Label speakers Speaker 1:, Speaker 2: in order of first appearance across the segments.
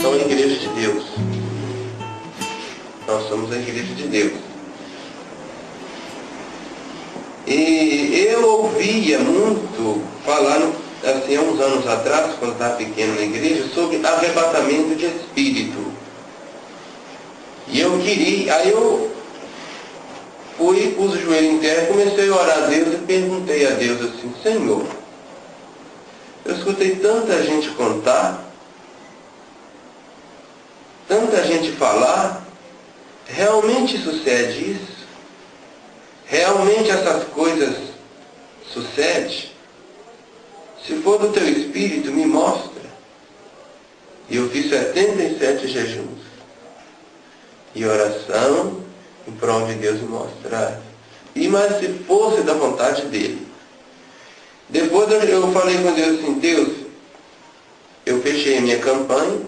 Speaker 1: são a igreja de Deus. Nós somos a igreja de Deus. E eu ouvia muito falar, assim, há uns anos atrás, quando estava pequeno na igreja, sobre arrebatamento de espírito. E eu queria, aí eu fui, pus o joelho em terra, comecei a orar a Deus e perguntei a Deus assim: Senhor, eu escutei tanta gente contar, tanta gente falar, realmente sucede isso? Realmente essas coisas sucedem? Se for do teu espírito, me mostra. E eu fiz 77 jejuns e oração em prol de Deus me mostrar. Mas se fosse da vontade dele. Depois eu falei com Deus assim: Deus, eu fechei a minha campanha,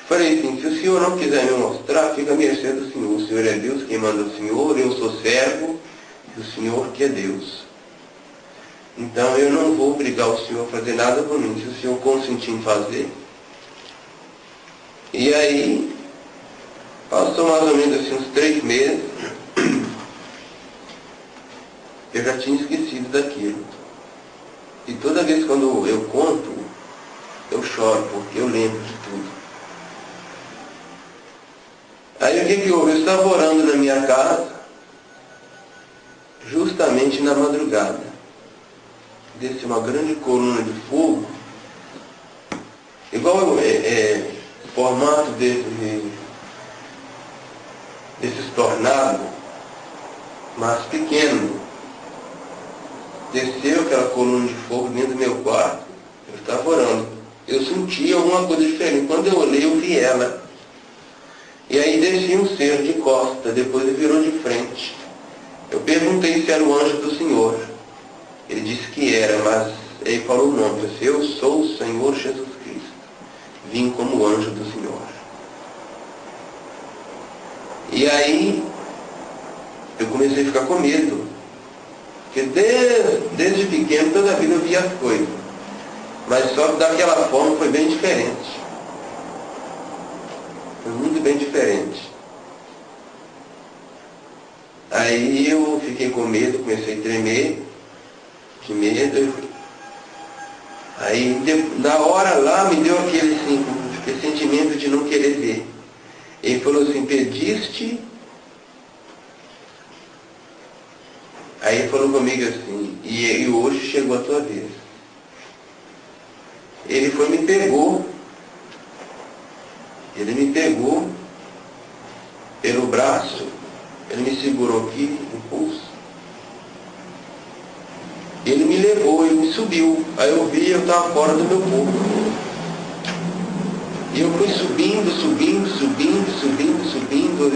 Speaker 1: falei assim: se o Senhor não quiser me mostrar, fica à mercê do Senhor. O Senhor é Deus, quem manda o Senhor, eu sou servo do Senhor que é Deus. Então eu não vou obrigar o Senhor a fazer nada por mim, se o Senhor consentir em fazer. E aí, passou mais ou menos assim uns 3 meses, eu já tinha esquecido daquilo. E toda vez quando eu conto, eu choro, porque eu lembro de tudo. Aí o que houve? Eu estava orando na minha casa, justamente na madrugada. Desceu uma grande coluna de fogo, igual o formato desses tornados, mas pequeno. Desceu aquela coluna de fogo dentro do meu quarto. Eu estava orando. Eu senti alguma coisa diferente. Quando eu olhei, eu vi ela. E aí descia um ser de costa, depois ele virou de frente. Eu perguntei se era o anjo do Senhor. Ele disse que era, mas ele falou o nome. Eu disse: eu sou o Senhor Jesus Cristo. Vim como anjo do Senhor. E aí eu comecei a ficar com medo. Porque desde pequeno, toda a vida eu via as coisas. Mas só que daquela forma foi bem diferente. Foi muito bem diferente. Aí eu fiquei com medo, comecei a tremer, de medo. Aí na hora lá me deu aquele sentimento de não querer ver. Ele falou assim: pediste? Aí ele falou comigo assim: e hoje chegou a tua vez. Ele foi e me pegou. Ele me pegou pelo braço, ele me segurou aqui no pulso. Ele me levou, ele me subiu. Aí eu vi, eu estava fora do meu corpo. E eu fui subindo.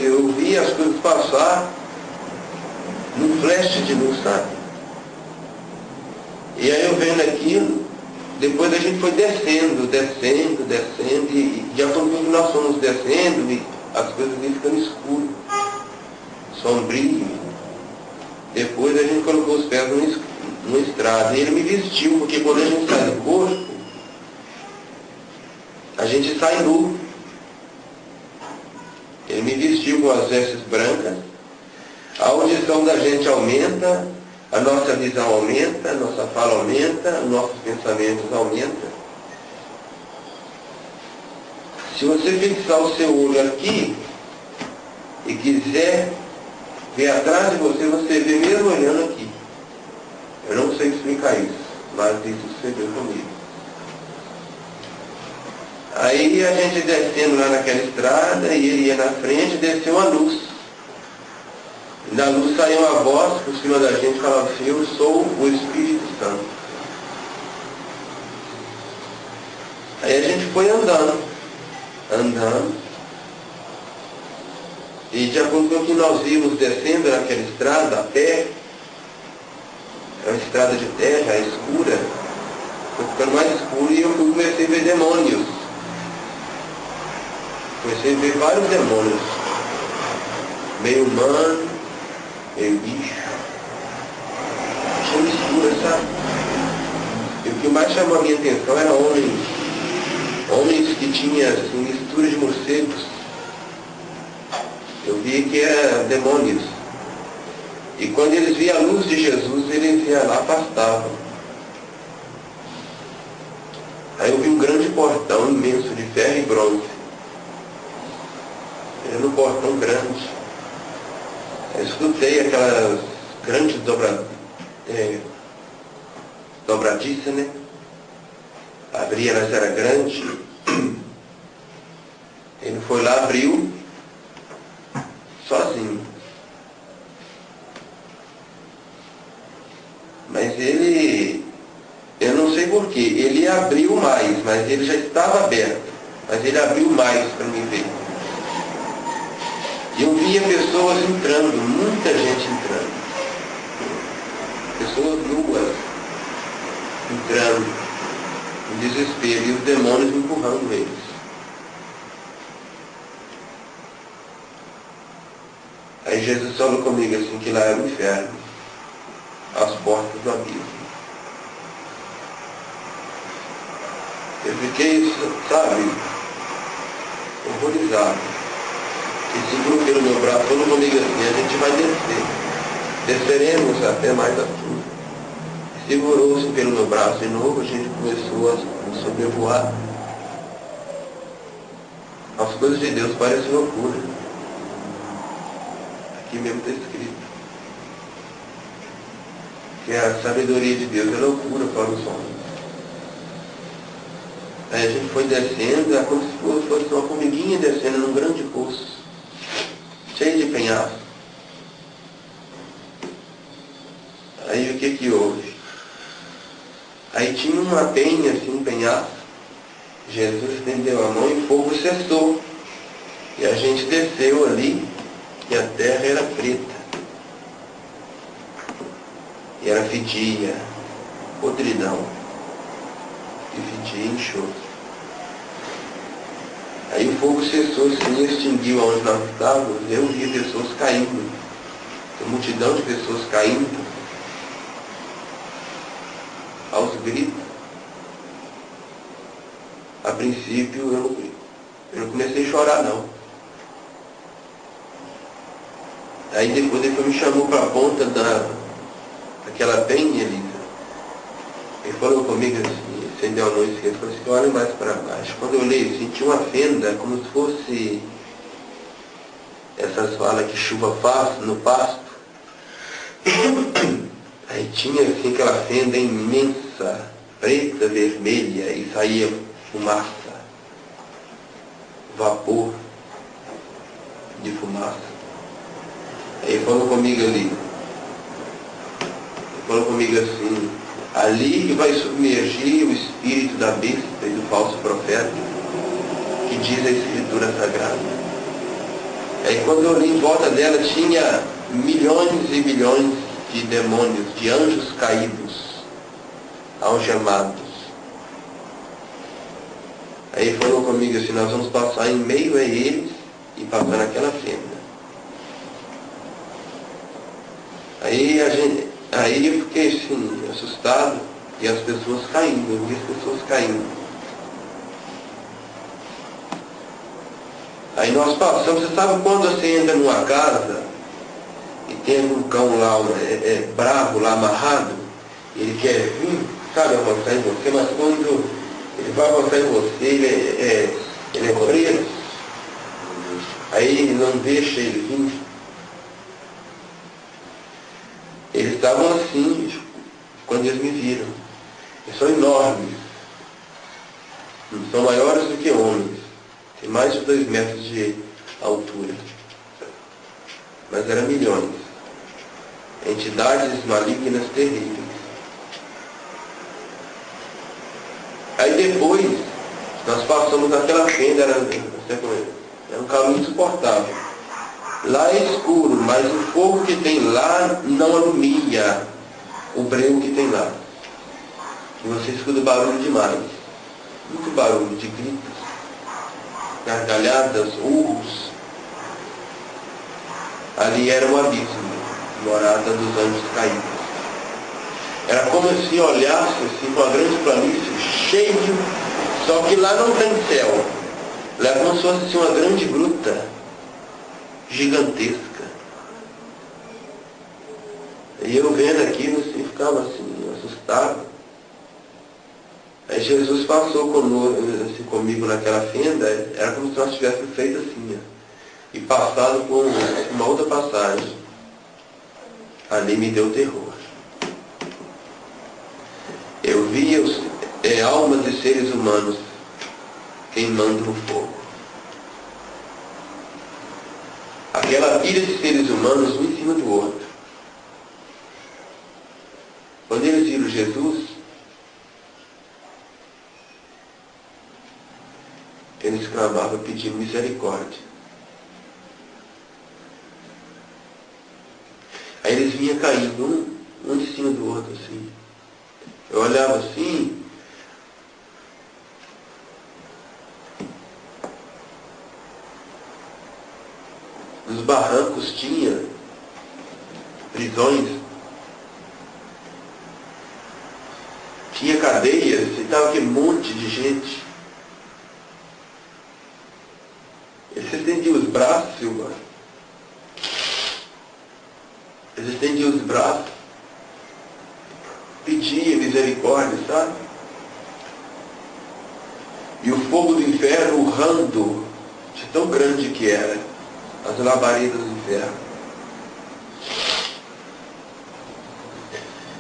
Speaker 1: Eu vi as coisas passar num flash de luz, sabe? E aí eu vendo aquilo, depois a gente foi descendo, e de acordo com que nós fomos descendo, e as coisas iam ficando escuras, sombrio. Depois a gente colocou os pés numa estrada, e ele me vestiu, porque quando a gente sai do corpo, a gente sai nu. Ele me vestiu com as vestes brancas, a audição da gente aumenta, a nossa visão aumenta, a nossa fala aumenta, os nossos pensamentos aumentam. Se você fixar o seu olho aqui e quiser ver atrás de você, você vê mesmo olhando aqui. Eu não sei explicar isso, mas isso sucedeu comigo. Aí a gente descendo lá naquela estrada, e ele ia na frente, desceu uma luz. E da luz saiu uma voz por cima da gente, falava assim: eu sou o Espírito Santo. Aí a gente foi andando, e de acordo com o que nós vimos descendo naquela estrada, a pé, era uma estrada de terra, escura, foi ficando mais escuro, e eu comecei a ver demônios. Comecei a ver vários demônios, meio humano, meio bicho, mistura, sabe? E o que mais chamou a minha atenção era homens homens que tinham assim, mistura de morcegos. Eu vi que eram demônios. E quando eles viam a luz de Jesus, eles iam lá, afastavam. Aí eu vi um grande portão imenso de ferro e bronze. Era um portão grande. Eu escutei aquelas grandes dobradiças, né? Abria, elas eram grandes. Ele foi lá, abriu, sozinho. Mas ele, eu não sei porquê, ele abriu mais, mas ele já estava aberto. Mas ele abriu mais para mim ver. E eu via pessoas entrando, muita gente entrando. Pessoas nuas entrando, em desespero, e os demônios empurrando eles. Aí Jesus falou comigo assim, que lá era o inferno, as portas do abismo. Eu fiquei, sabe, horrorizado. Ele segurou pelo meu braço, falou comigo assim, a gente vai descer. Desceremos até mais acima. Segurou-se pelo meu braço de novo, a gente começou a sobrevoar. As coisas de Deus parecem loucura. Aqui mesmo está escrito. Que a sabedoria de Deus é loucura para os homens. Aí a gente foi descendo, é como se fosse uma formiguinha descendo num grande poço, cheio de penhasco. Aí o que houve? Aí tinha uma penha, assim, um penhasco. Jesus estendeu a mão e o fogo cessou. E a gente desceu ali, e a terra era preta. E era fedia, podridão. E fedia enxofre. Aí o fogo cessou assim, extinguiu onde nós estávamos. Eu vi pessoas caindo. Uma multidão de pessoas caindo. Aos gritos. A princípio eu não comecei a chorar não. Aí depois ele me chamou para a ponta daquela penha ali. Ele falou comigo assim, acendeu a luz, ele falou assim, olha mais para baixo. Quando eu olhei, senti uma fenda, como se fosse essas falas que chuva faz no pasto. Aí tinha assim aquela fenda imensa, preta, vermelha, e saía fumaça, vapor de fumaça. Aí ele falou comigo ali, ele falou comigo assim, ali que vai submergir o espírito da besta e do falso profeta, que diz a Escritura Sagrada. Aí quando eu olhei em volta dela, tinha milhões e milhões de demônios, de anjos caídos, algemados. Aí ele falou comigo assim, nós vamos passar em meio a eles e passar naquela fenda. Aí eu fiquei assim, assustado, e as pessoas caindo, eu vi as pessoas caindo. Aí nós passamos, você sabe quando você entra numa casa e tem um cão lá, bravo lá amarrado, ele quer vir, sabe, avançar em você, mas quando ele vai avançar em você, ele é preso, aí ele não deixa ele vir. Eles estavam assim, quando eles me viram. Eles são enormes. São maiores do que homens. Tem mais de 2 metros de altura. Mas eram milhões. Entidades malignas terríveis. Aí depois, nós passamos naquela fenda, era um caminho insuportável. Lá é escuro, mas o fogo que tem lá não alumia o breu que tem lá. E você escuta barulho demais. Muito barulho de gritos, gargalhadas, urros. Ali era um abismo, morada dos anjos caídos. Era como se olhasse assim, com uma grande planície, cheio Só que lá não tem céu. Lá é como se fosse assim, uma grande gruta gigantesca. E eu vendo aquilo, assim, ficava assim, assustado. Aí Jesus passou assim, comigo naquela fenda, era como se nós tivéssemos feito assim, ó, e passado por uma outra passagem. Ali me deu terror. Eu via almas de seres humanos queimando no fogo. Aquela pilha de seres humanos um em cima do outro. Quando eles viram Jesus, eles clamavam pedindo misericórdia. Aí eles vinham caindo um em cima do outro, assim. Eu olhava assim, nos barrancos tinha prisões, tinha cadeias, e estava aquele monte de gente. Eles estendiam os braços, Silvana. Eles estendiam os braços, pediam misericórdia, sabe? E o fogo do inferno urrando de tão grande que era, as labaredas do inferno.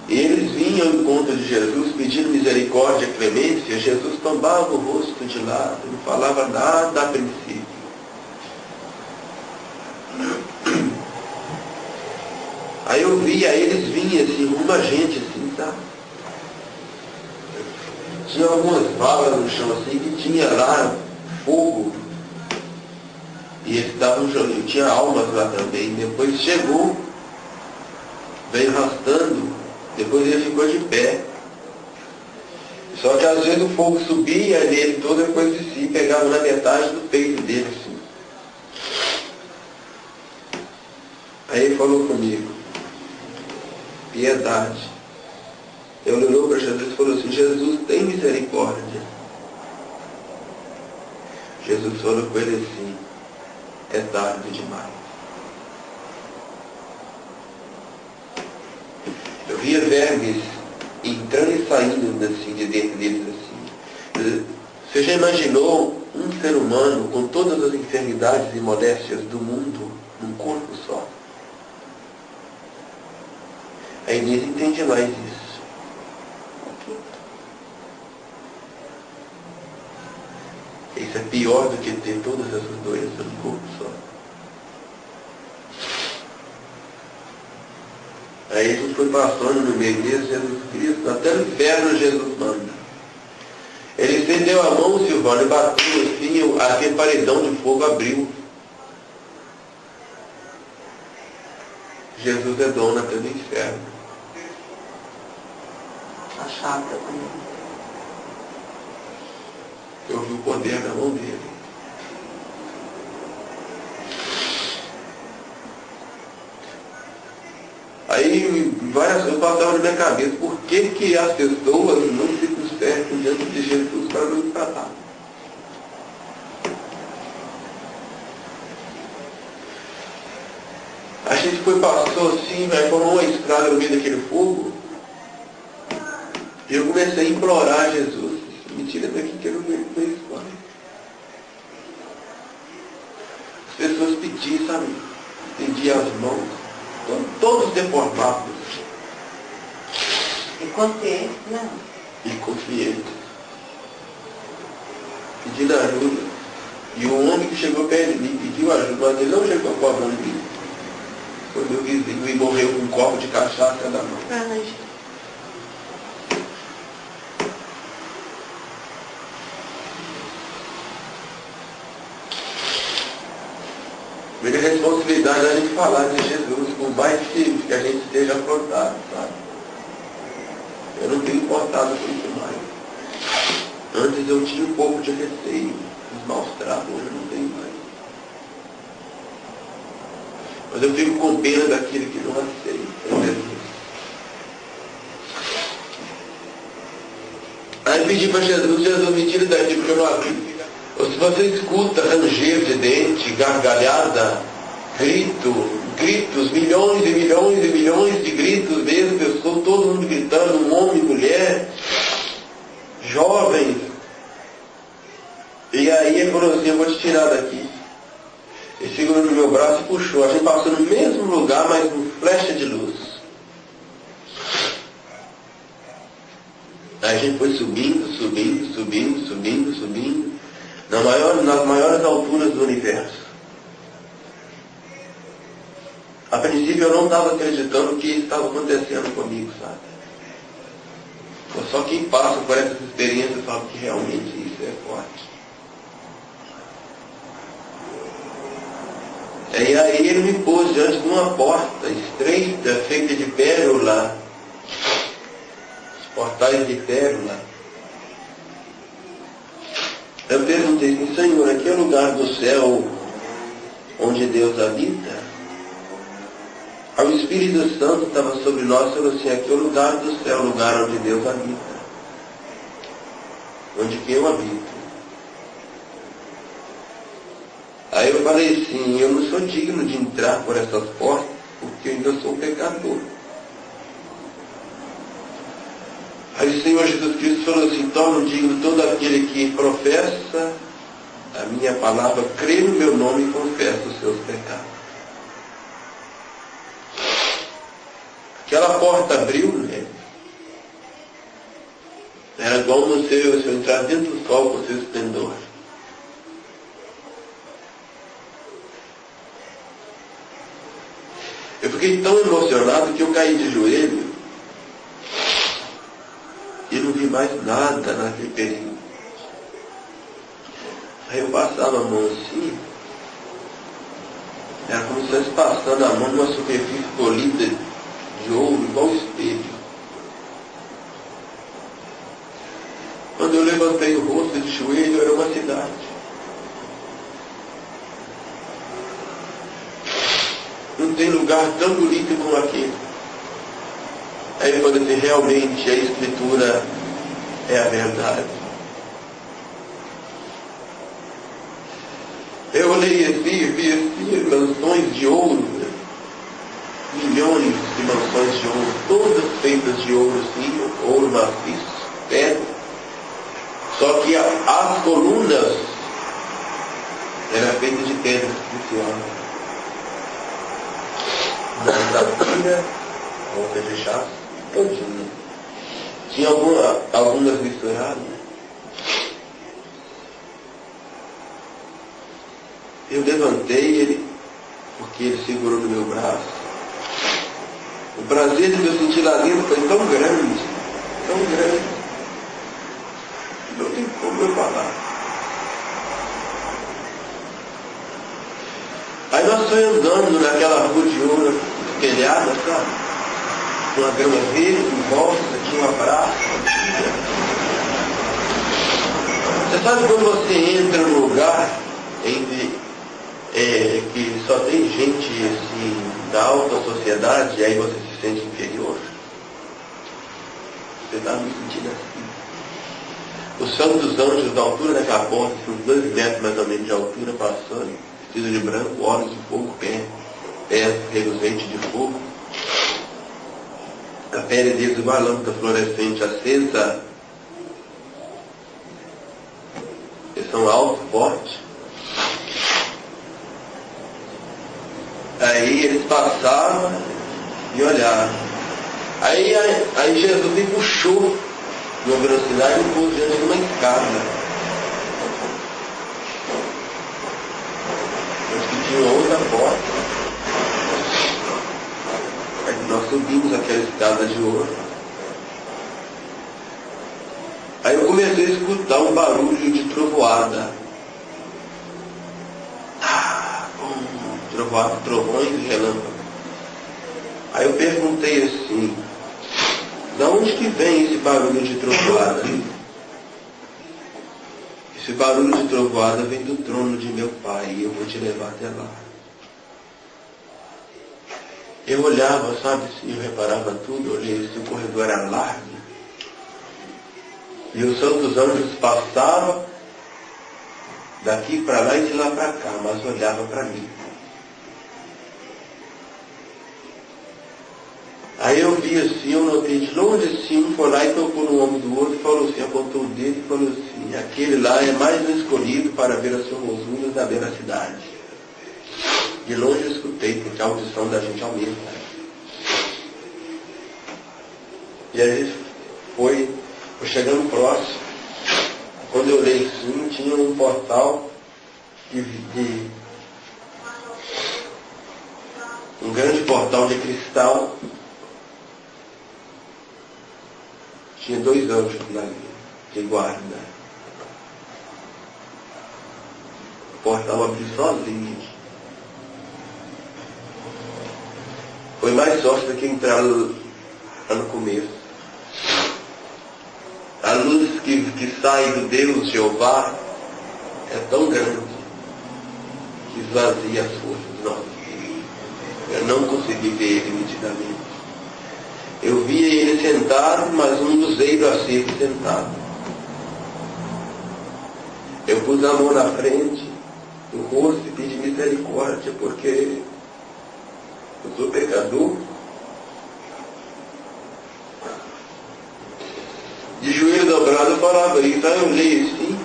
Speaker 1: E eles vinham ao encontro de Jesus pedindo misericórdia e clemência. Jesus tombava o rosto de lado, não falava nada a princípio. Aí eu via eles vinham assim, uma gente assim, sabe? Tinha algumas valas no chão assim, que tinha lá fogo. E eles estavam jogando, tinha almas lá também. Depois chegou, veio arrastando, depois ele ficou de pé. Só que às vezes o fogo subia nele todo, depois de si, pegava na metade do peito dele assim. Aí ele falou comigo, piedade. Ele olhou para Jesus e falou assim, Jesus, tem misericórdia. Jesus falou com ele assim, é tarde demais. Eu via vermes entrando e saindo assim, de dentro deles assim. Você já imaginou um ser humano com todas as enfermidades e moléstias do mundo num corpo só? A Inês entende mais isso. Isso é pior do que ter todas essas doenças no corpo só. Aí a gente foi passando no meio desse Jesus Cristo, até no inferno Jesus manda. Ele estendeu a mão, Silvano, e bateu assim, aquele paredão de fogo abriu. Jesus é dono até do inferno.
Speaker 2: A chave também.
Speaker 1: Eu vi o poder na mão dele. Aí eu passava na minha cabeça, por que as pessoas não se consertam diante de Jesus para não tratar? A gente passou assim, formou uma estrada no meio daquele fogo, e eu comecei a implorar a Jesus, me tira daqui que eu não vejo mais história. As pessoas pediam, sabe? Estendiam as mãos, todos deformados.
Speaker 2: E consciente, não.
Speaker 1: E confiantes. Pedindo ajuda. E o homem que chegou perto de mim pediu ajuda, mas ele não chegou cobrando de mim. Foi meu vizinho e morreu com um copo de cachaça na mão.
Speaker 2: Ai.
Speaker 1: Primeira responsabilidade é a gente falar de Jesus, por mais que a gente esteja afrontado, sabe? Eu não tenho importado com isso mais. Antes eu tinha um pouco de receio, os maus tratos, hoje eu não tenho mais. Mas eu fico com pena daquele que não aceita, é Jesus. Aí pedi para Jesus, Jesus me tira daqui porque eu não aguento. Ou se você escuta ranger de dente, gargalhada, gritos, milhões e milhões e milhões de gritos, mesmo pessoas, todo mundo gritando, um homem, mulher, jovens. E aí ele falou assim, eu vou te tirar daqui. Ele segurou no meu braço e puxou. A gente passou no mesmo lugar, mas com flecha de luz. Aí a gente foi subindo, nas maiores alturas do universo. A princípio eu não estava acreditando que isso estava acontecendo comigo, sabe? Só quem passa por essas experiências sabe que realmente isso é forte. E aí ele me pôs diante de uma porta estreita, feita de pérola, os portais de pérola. Eu perguntei assim, Senhor, aqui é o lugar do céu onde Deus habita? Aí o Espírito Santo estava sobre nós e falou assim, aqui é o lugar do céu, o lugar onde Deus habita. Onde que eu habito. Aí eu falei assim, eu não sou digno de entrar por essas portas, porque eu ainda sou pecador. Aí o Senhor Jesus Cristo falou assim, torno digno todo aquele que professa a minha palavra, crê no meu nome e confessa os seus pecados. Aquela porta abriu, né? Era igual se eu entrar dentro do sol com seu esplendor. Eu fiquei tão emocionado que eu caí de joelho e não vi mais nada naquele período. Aí eu passava a mão assim, era como se estivesse passando a mão numa superfície polida de ouro, igual espelho. Quando eu levantei o rosto de joelho, era uma cidade. Não tem lugar tão bonito como aquele. Aí ele falou assim, realmente a Escritura é a verdade. Eu olhei assim, vi assim, mansões de ouro, né? Milhões de mansões de ouro, todas feitas de ouro assim, ouro maciço, pedra. Só que as colunas eram feitas de pedra preciosa. Safira, volta de chá, todinha. Tinha algumas misturadas. Eu levantei ele, porque ele segurou no meu braço. O prazer que eu senti lá dentro foi tão grande, não tem como eu falar. Aí nós fomos andando naquela rua de ouro telhada, sabe? Uma grama verde, em volta, tinha uma praça. Você sabe quando você entra num lugar que só tem gente assim, da alta sociedade, e aí você se sente inferior? Você está me sentindo assim. Os santos anjos da altura daquela porta, uns 2 metros mais ou menos de altura, passando, vestidos de branco, olhos de fogo, pés reluzentes de fogo. A pele deles igual a lâmpada fluorescente acesa. Eles são altos, fortes. Aí eles passavam e olhavam. Aí Jesus me puxou numa velocidade e me pôs diante de uma escada. Acho que tinha outra porta. Aí nós subimos aquela escada de ouro. Aí eu comecei a escutar um barulho de trovoada. Trovoada, trovões e relâmpagos. Aí eu perguntei assim, de onde que vem esse barulho de trovoada? Esse barulho de trovoada vem do trono de meu pai e eu vou te levar até lá. Eu olhava, sabe, assim, eu reparava tudo, eu olhei se o corredor era largo. E os santos anjos passavam daqui para lá e de lá para cá, mas olhavam para mim. Aí eu vi assim, eu notei de longe assim, um foi lá e tocou no ombro do outro, falou assim, apontou o dedo e falou assim, aquele lá é mais um escolhido para ver as formosuras da veracidade. De longe eu escutei, porque a audição da gente aumenta. E aí foi chegando próximo. Quando eu olhei assim, tinha um portal um grande portal de cristal. Tinha 2 anjos lá de guarda. O portal abriu sozinho. Foi mais sorte do que entrar lá no começo. A luz que sai do Deus Jeová é tão grande que esvazia as forças nossas. Eu não consegui ver ele nitidamente. Eu via ele sentado, mas um dos eiros sentado. Eu pus a mão na frente, no rosto, e pedi misericórdia, porque eu sou pecador. De joelho dobrado eu falava isso. Aí eu olhei assim,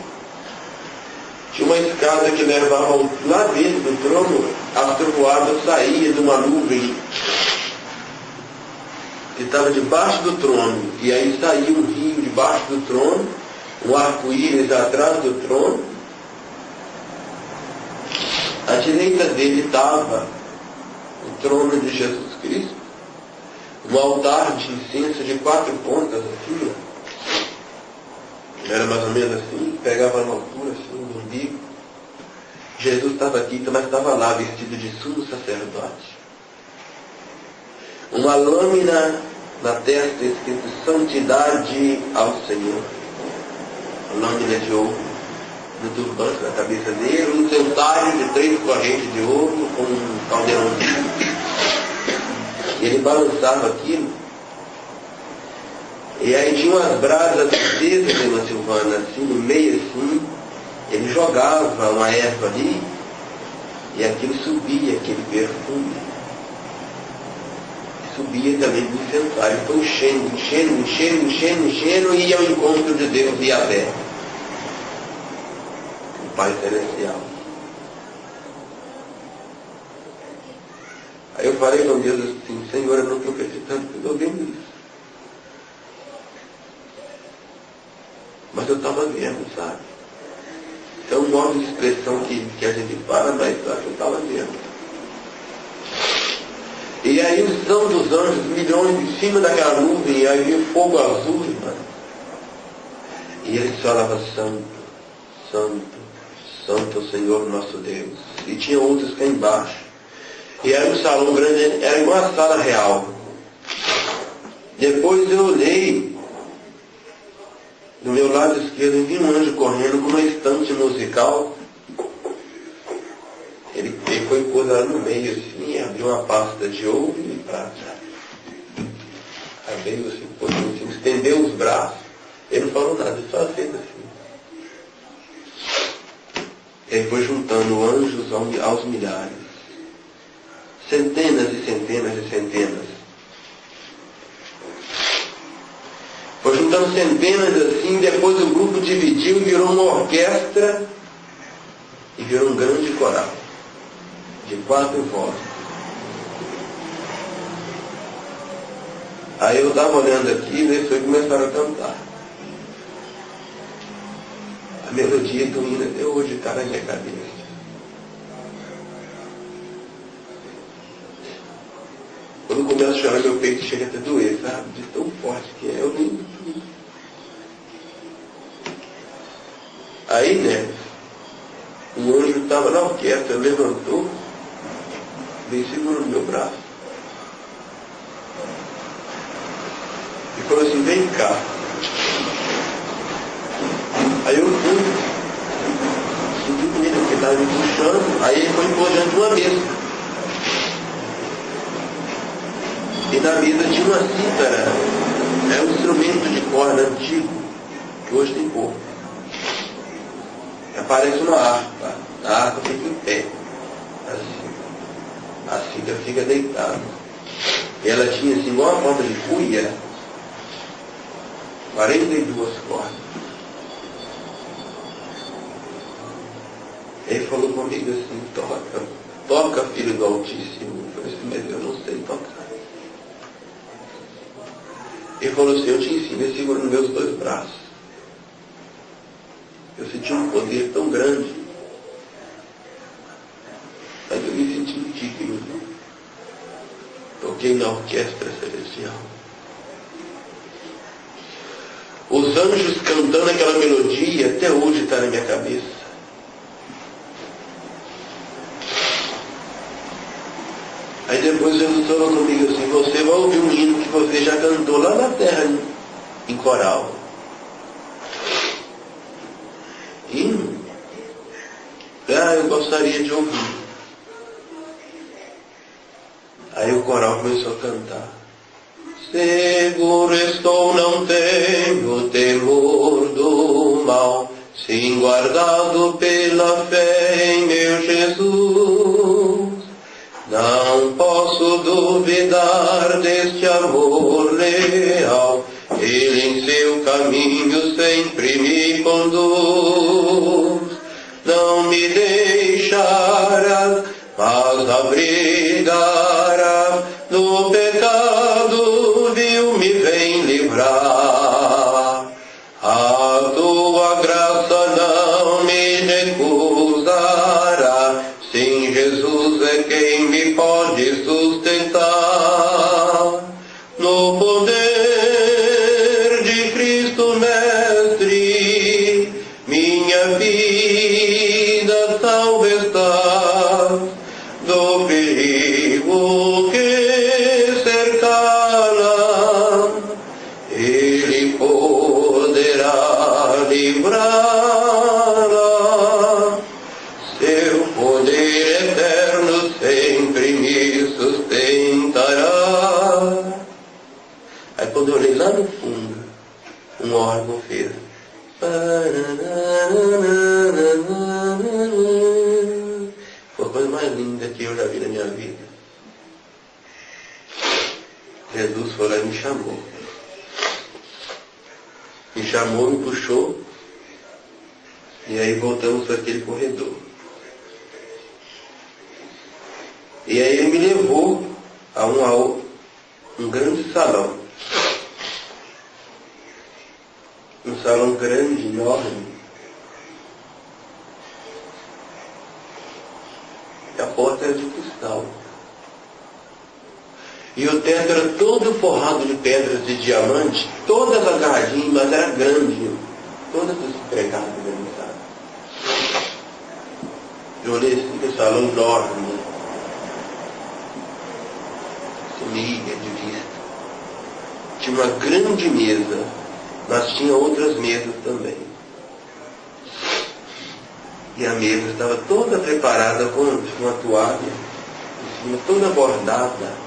Speaker 1: tinha uma escada que levava lá dentro do trono, a trovoada saía de uma nuvem que estava debaixo do trono, e aí saía um rio debaixo do trono, um arco-íris atrás do trono. À direita dele estava o trono de Jesus Cristo, um altar de incenso de 4 pontas assim, era mais ou menos assim, pegava na altura assim, do umbigo. Jesus estava aqui, mas estava lá vestido de sumo sacerdote. Uma lâmina na testa escrito santidade ao Senhor. A lâmina de ouro no turbante na cabeça dele, um centário de 3 correntes de ouro com um caldeirãozinho. Ele balançava aquilo. E aí tinha umas brasas acesas, irmã Silvana, assim, no meio assim. Ele jogava uma erva ali e aquilo subia, aquele perfume. Subia também do incensário, foi enchendo, e ia ao encontro de Deus e Yahvé, o Pai Celestial. Aí eu falei com Deus assim, Senhor, eu não estou acreditando que eu estou vendo isso. Mas eu estava vendo, sabe? É um modo de expressão que a gente fala, mas eu estava vendo. E aí os santos anjos, milhões em cima daquela nuvem, e aí vinha fogo azul, irmão. E eles falavam, santo, santo, santo o Senhor nosso Deus. E tinha outros cá embaixo. E era um salão grande, era igual a sala real. Depois eu olhei, do meu lado esquerdo, eu vi um anjo correndo com uma estante musical. Ele foi pôr lá no meio assim, abriu uma pasta de ouro e prata. Abriu assim, pôs assim, estendeu os braços. Ele não falou nada, ele só fez assim. Ele foi juntando anjos aos milhares. Centenas e centenas e centenas. Foi juntando centenas assim, depois o grupo dividiu e virou uma orquestra e virou um grande coral de 4 vozes. Aí eu estava olhando aqui, né, e começaram a cantar. A melodia do hino até hoje está na minha cabeça. Quando eu começo a chorar, meu peito chega até a doer, sabe? De tão forte que é, eu nem... Aí, né, o anjo estava na orquestra, levantou, veio segurando meu braço. E falou assim, vem cá. Aí eu fui, subi com ele, porque estava me puxando, aí ele foi empurrando de uma mesa. E na mesa tinha uma cítara, é um instrumento de corda antigo. que hoje tem pouco. Aparece uma harpa, a harpa fica em pé, assim, a Cida fica deitada. E ela tinha assim, igual uma forma de cuia, 42 cordas. Ele falou comigo assim, toca filho do Altíssimo. Eu falei assim, mas eu não sei tocar. Ele falou assim, eu te ensino, ele segura nos meus 2 braços. Eu senti um poder tão grande, mas eu me senti indigno. Toquei na orquestra celestial. Os anjos cantando aquela melodia, até hoje está na minha cabeça. Aí depois Jesus falou comigo assim, você vai ouvir um hino que você já cantou lá na terra, em coral. Hino? Eu gostaria de ouvir. Aí o coral começou a cantar. Seguro estou, não tenho temor do mal, sim guardado pela fé em meu Jesus. Não posso duvidar deste amor leal, Ele em seu caminho sempre me conduz. Não me deixará, mas abrigará do pecado, vil me vem livrar. A tua graça não me recusará, sim, Jesus é quem me pode sustentar. No poder de Cristo Mestre, minha vida salva está do perigo que cercá-la. Ele poderá livrá-la. Seu poder eterno sempre me sustentará. Aí quando eu olhei lá no fundo, um órgão fez. Foi a coisa mais linda que eu já vi na minha vida. Jesus foi lá e me chamou. Me chamou, me puxou. E aí voltamos para aquele corredor. E aí ele me levou a um grande salão. Um salão grande, enorme. E a porta era de cristal. E o teto era todo forrado de pedras de diamante, todas agarradinhas, mas era grande. Todas pregadas ali, sabe? Eu olhei assim, que salão enorme. Sumia de vista. Tinha uma grande mesa, mas tinha outras mesas também. E a mesa estava toda preparada com uma toalha, em cima, toda bordada.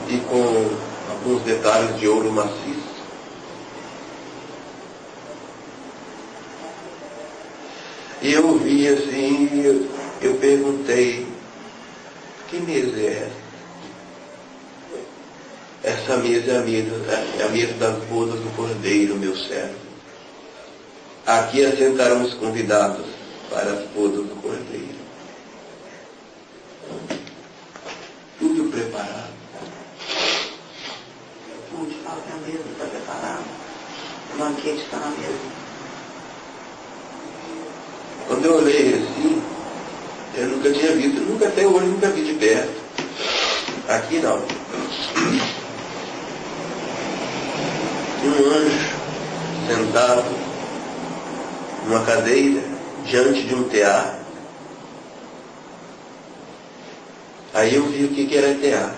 Speaker 1: E com alguns detalhes de ouro maciço. E eu vi assim, eu perguntei, que mesa é essa? Essa mesa é a mesa das bodas do Cordeiro, meu servo. Aqui assentaram os convidados para as bodas do Cordeiro. Tudo preparado.
Speaker 2: Onde fala que a mesa está preparada, o banquete está na mesa.
Speaker 1: Quando eu olhei assim, eu nunca tinha visto, até hoje nunca vi de perto. Aqui não. Um anjo sentado numa cadeira diante de um tear. Aí eu vi o que era tear.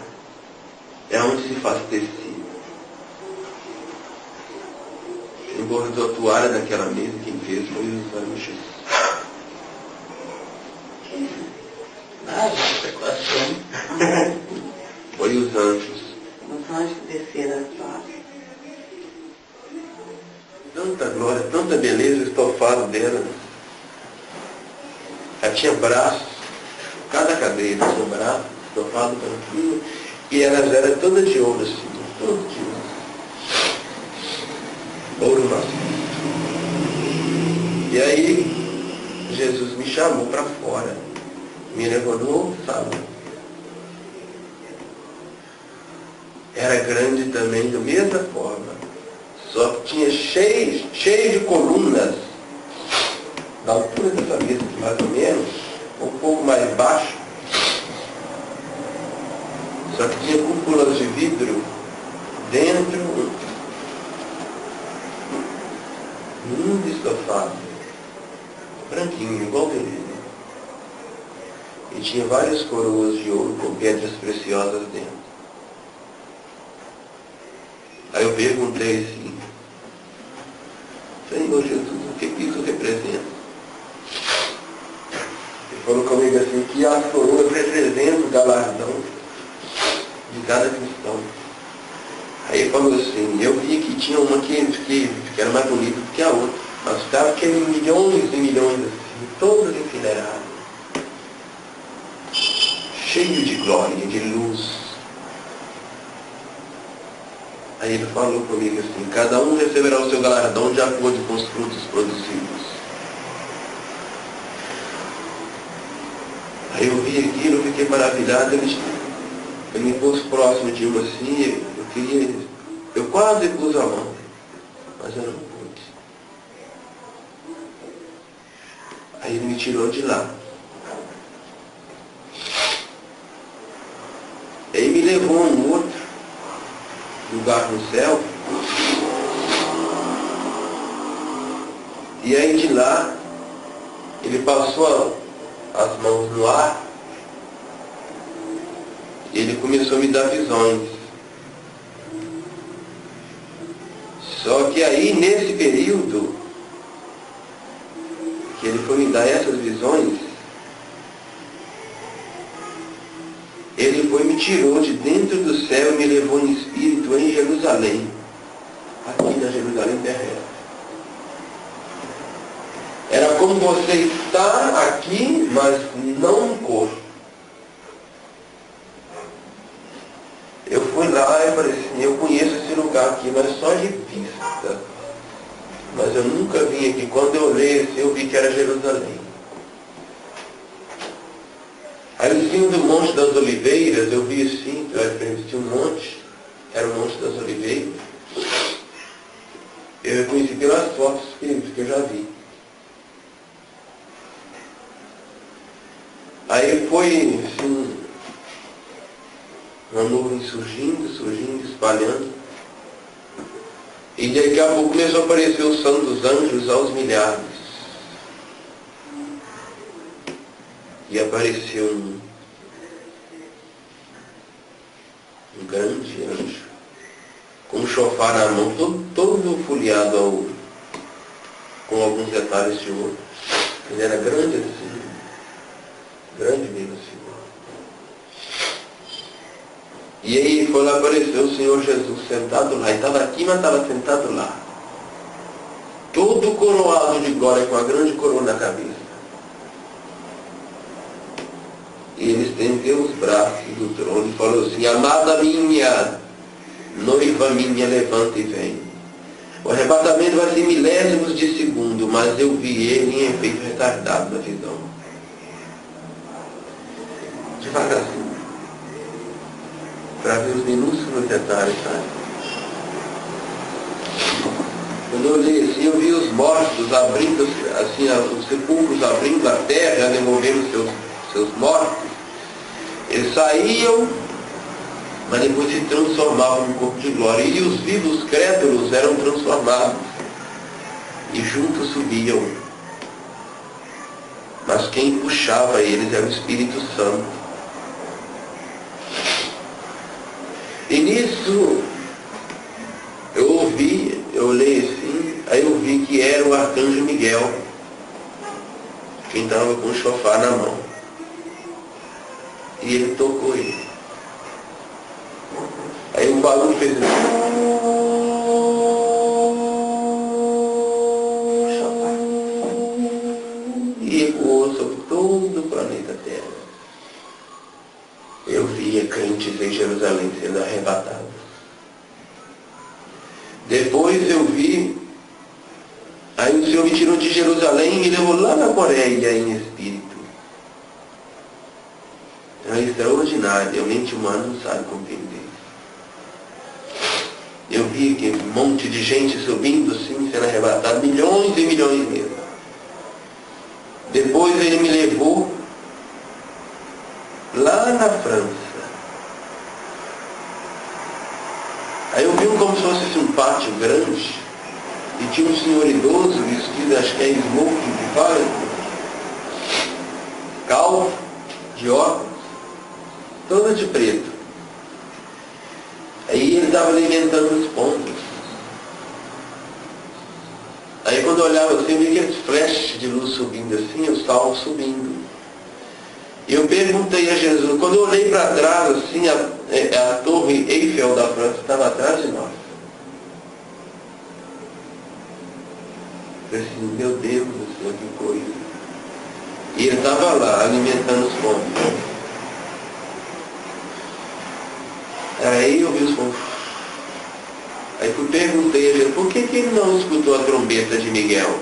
Speaker 1: É onde se faz tecido. Quem bordou a toalha daquela mesa, quem fez foi os anjos. Foi os anjos.
Speaker 2: Os anjos que desceram as
Speaker 1: tanta glória, tanta beleza, o estofado dela. Ela tinha braços, cada cadeira tinha braço, estofado branquinho, e elas eram todas de ouro, assim, todas de ouro. Ouro maciço. E aí, Jesus me chamou para fora, me levou no outro salão. Era grande também, da mesma forma, só que tinha cheio de colunas, da altura dessa mesa, mais ou menos, um pouco mais baixo, só que tinha cúpulas de vidro dentro, lindo estofado, branquinho, igual dele. E tinha várias coroas de ouro com pedras preciosas dentro. Aí eu perguntei assim, Senhor Jesus, o que isso representa? Ele falou comigo assim, que as coroas representam o galardão de cada cristão. Aí ele falou assim, eu vi que tinha uma que era mais bonita do que a outra, mas estava aqueles milhões e milhões assim, todas enfileiradas, cheio de glória, de luz. Aí ele falou comigo assim, cada um receberá o seu galardão de acordo com os frutos produzidos. Aí eu vi aquilo, eu fiquei maravilhado, ele me pôs próximo de uma assim, eu quase pus a mão, mas eu não pude. Aí ele me tirou de lá. Aí me levou a um outro lugar no céu, e aí de lá ele passou as mãos no ar e ele começou a me dar visões. Só que aí nesse período que ele foi me dar essas visões, ele foi me tirou de dentro do céu e me levou em espírito em Jerusalém, aqui na Jerusalém terrestre. Era como você estar aqui, mas não no corpo. Eu fui lá e falei assim, eu conheço esse lugar aqui, mas só de vista. Mas eu nunca vim aqui. Quando eu olhei assim, eu vi que era Jerusalém. Aí em cima do Monte das Oliveiras, eu vi assim, tinha um monte, era o Monte das Oliveiras. Eu reconheci pelas fotos que eu já vi. Aí foi assim, uma nuvem surgindo, espalhando. E daqui a pouco começou a aparecer o santos anjos aos milhares. E apareceu um grande anjo, com um chofar na mão, todo folheado a ouro, com alguns detalhes de ouro. Ele era grande assim, grande mesmo assim. E aí foi lá, apareceu o Senhor Jesus sentado lá, e estava aqui, mas estava sentado lá. Todo coroado de glória, com a grande coroa na cabeça. E ele estendeu os braços do trono e falou assim, amada minha, noiva minha, levanta e vem. O arrebatamento vai ser milésimos de segundo, mas eu vi ele em efeito retardado na visão. Devagarzinho. Para ver os minúsculos detalhes, sabe? Quando eu olhei assim, eu vi os mortos abrindo, assim, os sepulcros abrindo a terra, devolvendo seus mortos. Eles saíam, mas depois se transformavam no corpo de glória. E os vivos crédulos eram transformados e juntos subiam. Mas quem puxava eles era o Espírito Santo. E nisso eu olhei assim, aí eu vi que era o arcanjo Miguel, quem estava com o chofar na mão. E ele tocou ele. Aí o barulho fez assim. Depois eu vi, aí o Senhor me tirou de Jerusalém e me levou lá na Coreia em espírito. É extraordinário, a mente humana não sabe compreender. Eu vi que um monte de gente subindo assim, sendo arrebatado, milhões e milhões mesmo. Depois ele me levou lá na França. Aí eu vi como se fosse um pátio grande, e tinha um senhor idoso, vestido, acho que é smoking que fala, calvo, de óculos, todo de preto. Aí ele estava alimentando os pombos. Aí quando eu olhava assim, eu via aqueles flashes de luz subindo assim, o sol subindo. E eu perguntei a Jesus, quando eu olhei para trás, assim, a torre Eiffel da França estava atrás de nós. Eu falei assim, meu Deus do céu, que coisa. E ele estava lá, alimentando os pombos. Aí eu vi os pombos. Aí eu perguntei a Jesus, por que ele não escutou a trombeta de Miguel?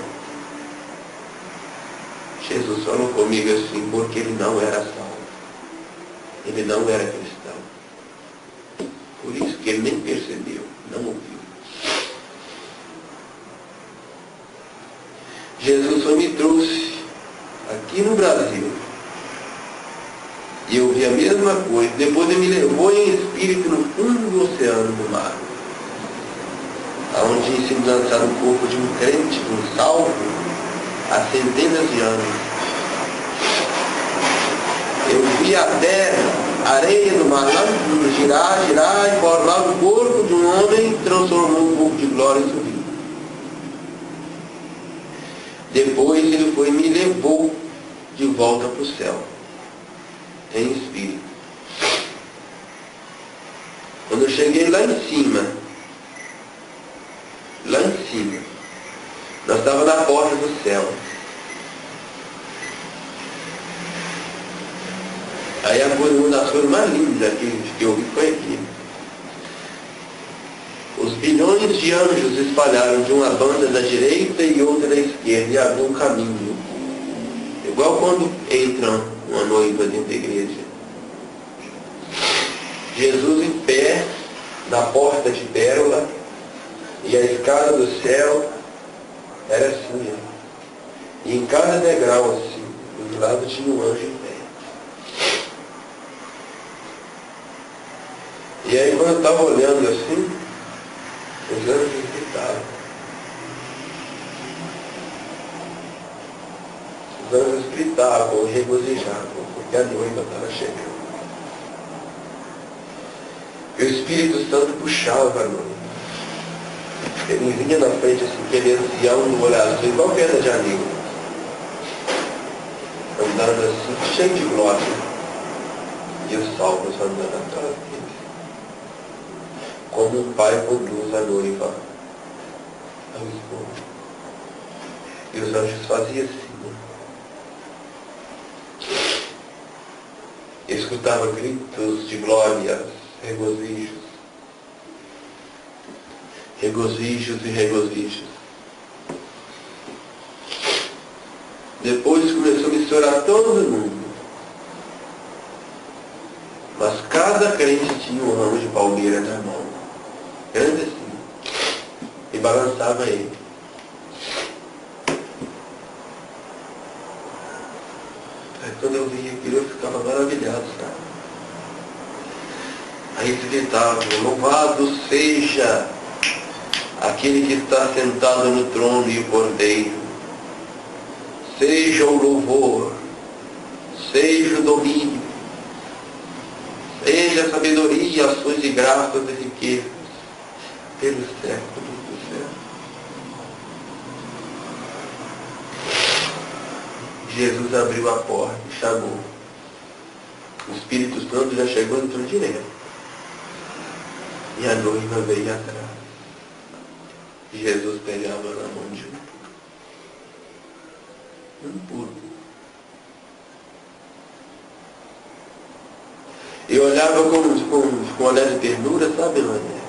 Speaker 1: Jesus falou comigo assim, porque ele não era salvo. Ele não era cristão. Por isso que ele nem percebeu, não ouviu. Jesus só me trouxe aqui no Brasil. E eu vi a mesma coisa. Depois ele me levou em espírito no fundo do oceano do mar. Onde tinha sido lançado o corpo de um crente, de um salvo, há centenas de anos. Eu vi a terra, a areia do mar, lá no fundo, girar, e formar o corpo de um homem, transformou um pouco de glória e subiu. Depois ele foi e me levou de volta para o céu, em espírito. Quando eu cheguei lá em cima, nós estávamos na porta do céu. Aí uma das coisas mais lindas que eu vi foi aqui. Os bilhões de anjos espalharam de uma banda da direita e outra da esquerda e abriu um caminho. Igual quando entra uma noiva dentro da igreja. Jesus em pé, na porta de pérola, e a escada do céu era assim, ó. E em cada degrau assim, do lado tinha um anjo em pé. E aí quando eu estava olhando assim, os anjos gritavam. Os anjos gritavam e regozijavam, porque a noiva estava chegando. E o Espírito Santo puxava a noiva. Ele vinha na frente assim, aquele ancião no olhar azul, igual queda de amigo. Andando assim, cheio de glória. E os salvos andando atrás dele. Como um pai conduz a noiva ao esposo. E os anjos faziam assim, né? Eu escutava gritos de glórias, regozijos. Regozijos e regozijos. Depois começou a misturar todo mundo. Mas cada crente tinha um ramo de palmeira na mão. Grande assim. E balançava ele. Aí quando eu via aquilo eu ficava maravilhado, sabe? Aí eles gritavam, louvado seja aquele que está sentado no trono e o Cordeiro. Seja o louvor, seja o domínio, seja a sabedoria, ações e graças e riquezas, pelos séculos do céu. Jesus abriu a porta e chamou. O Espírito Santo já chegou e entrou direto. E a noiva veio atrás. Jesus pegava na mão de um puro. Eu olhava com um olhar de ternura, sabe, Maria?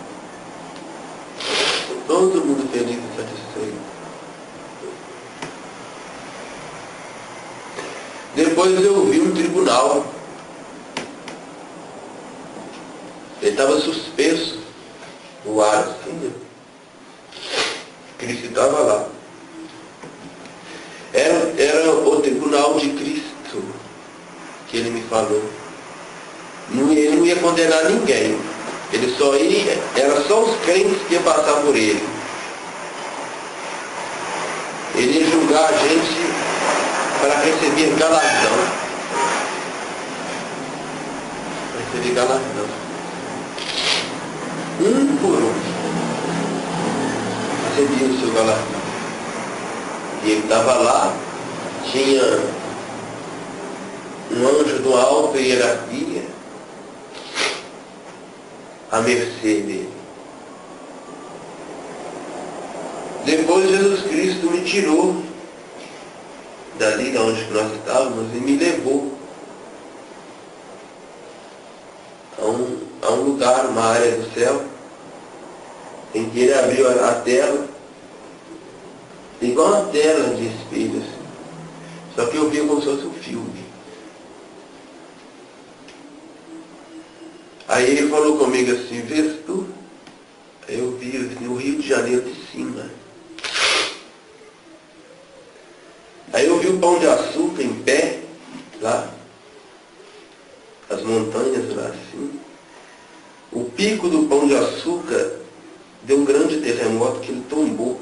Speaker 1: Todo mundo feliz e satisfeito. Depois eu vi um tribunal. Ele estava suspenso no ar, assim. Cristo estava lá. Era o tribunal de Cristo que ele me falou. Ele não ia condenar ninguém. Ele só ia, era só os crentes que iam passar por ele. Ele ia julgar a gente para receber galardão. Para receber galardão. Um por um. Recebia o seu galardão. E ele estava lá, tinha um anjo de uma alta hierarquia à mercê dele. Depois Jesus Cristo me tirou dali de onde nós estávamos e me levou a um lugar, uma área do céu, em que ele abriu a tela, igual uma tela de espelho, assim. Só que eu via como se fosse um filme. Aí ele falou comigo assim, vês tu? Aí eu vi assim, o Rio de Janeiro de cima. Aí eu vi o Pão de Açúcar em pé, lá, as montanhas lá assim. O pico do Pão de Açúcar deu um grande terremoto que ele tombou.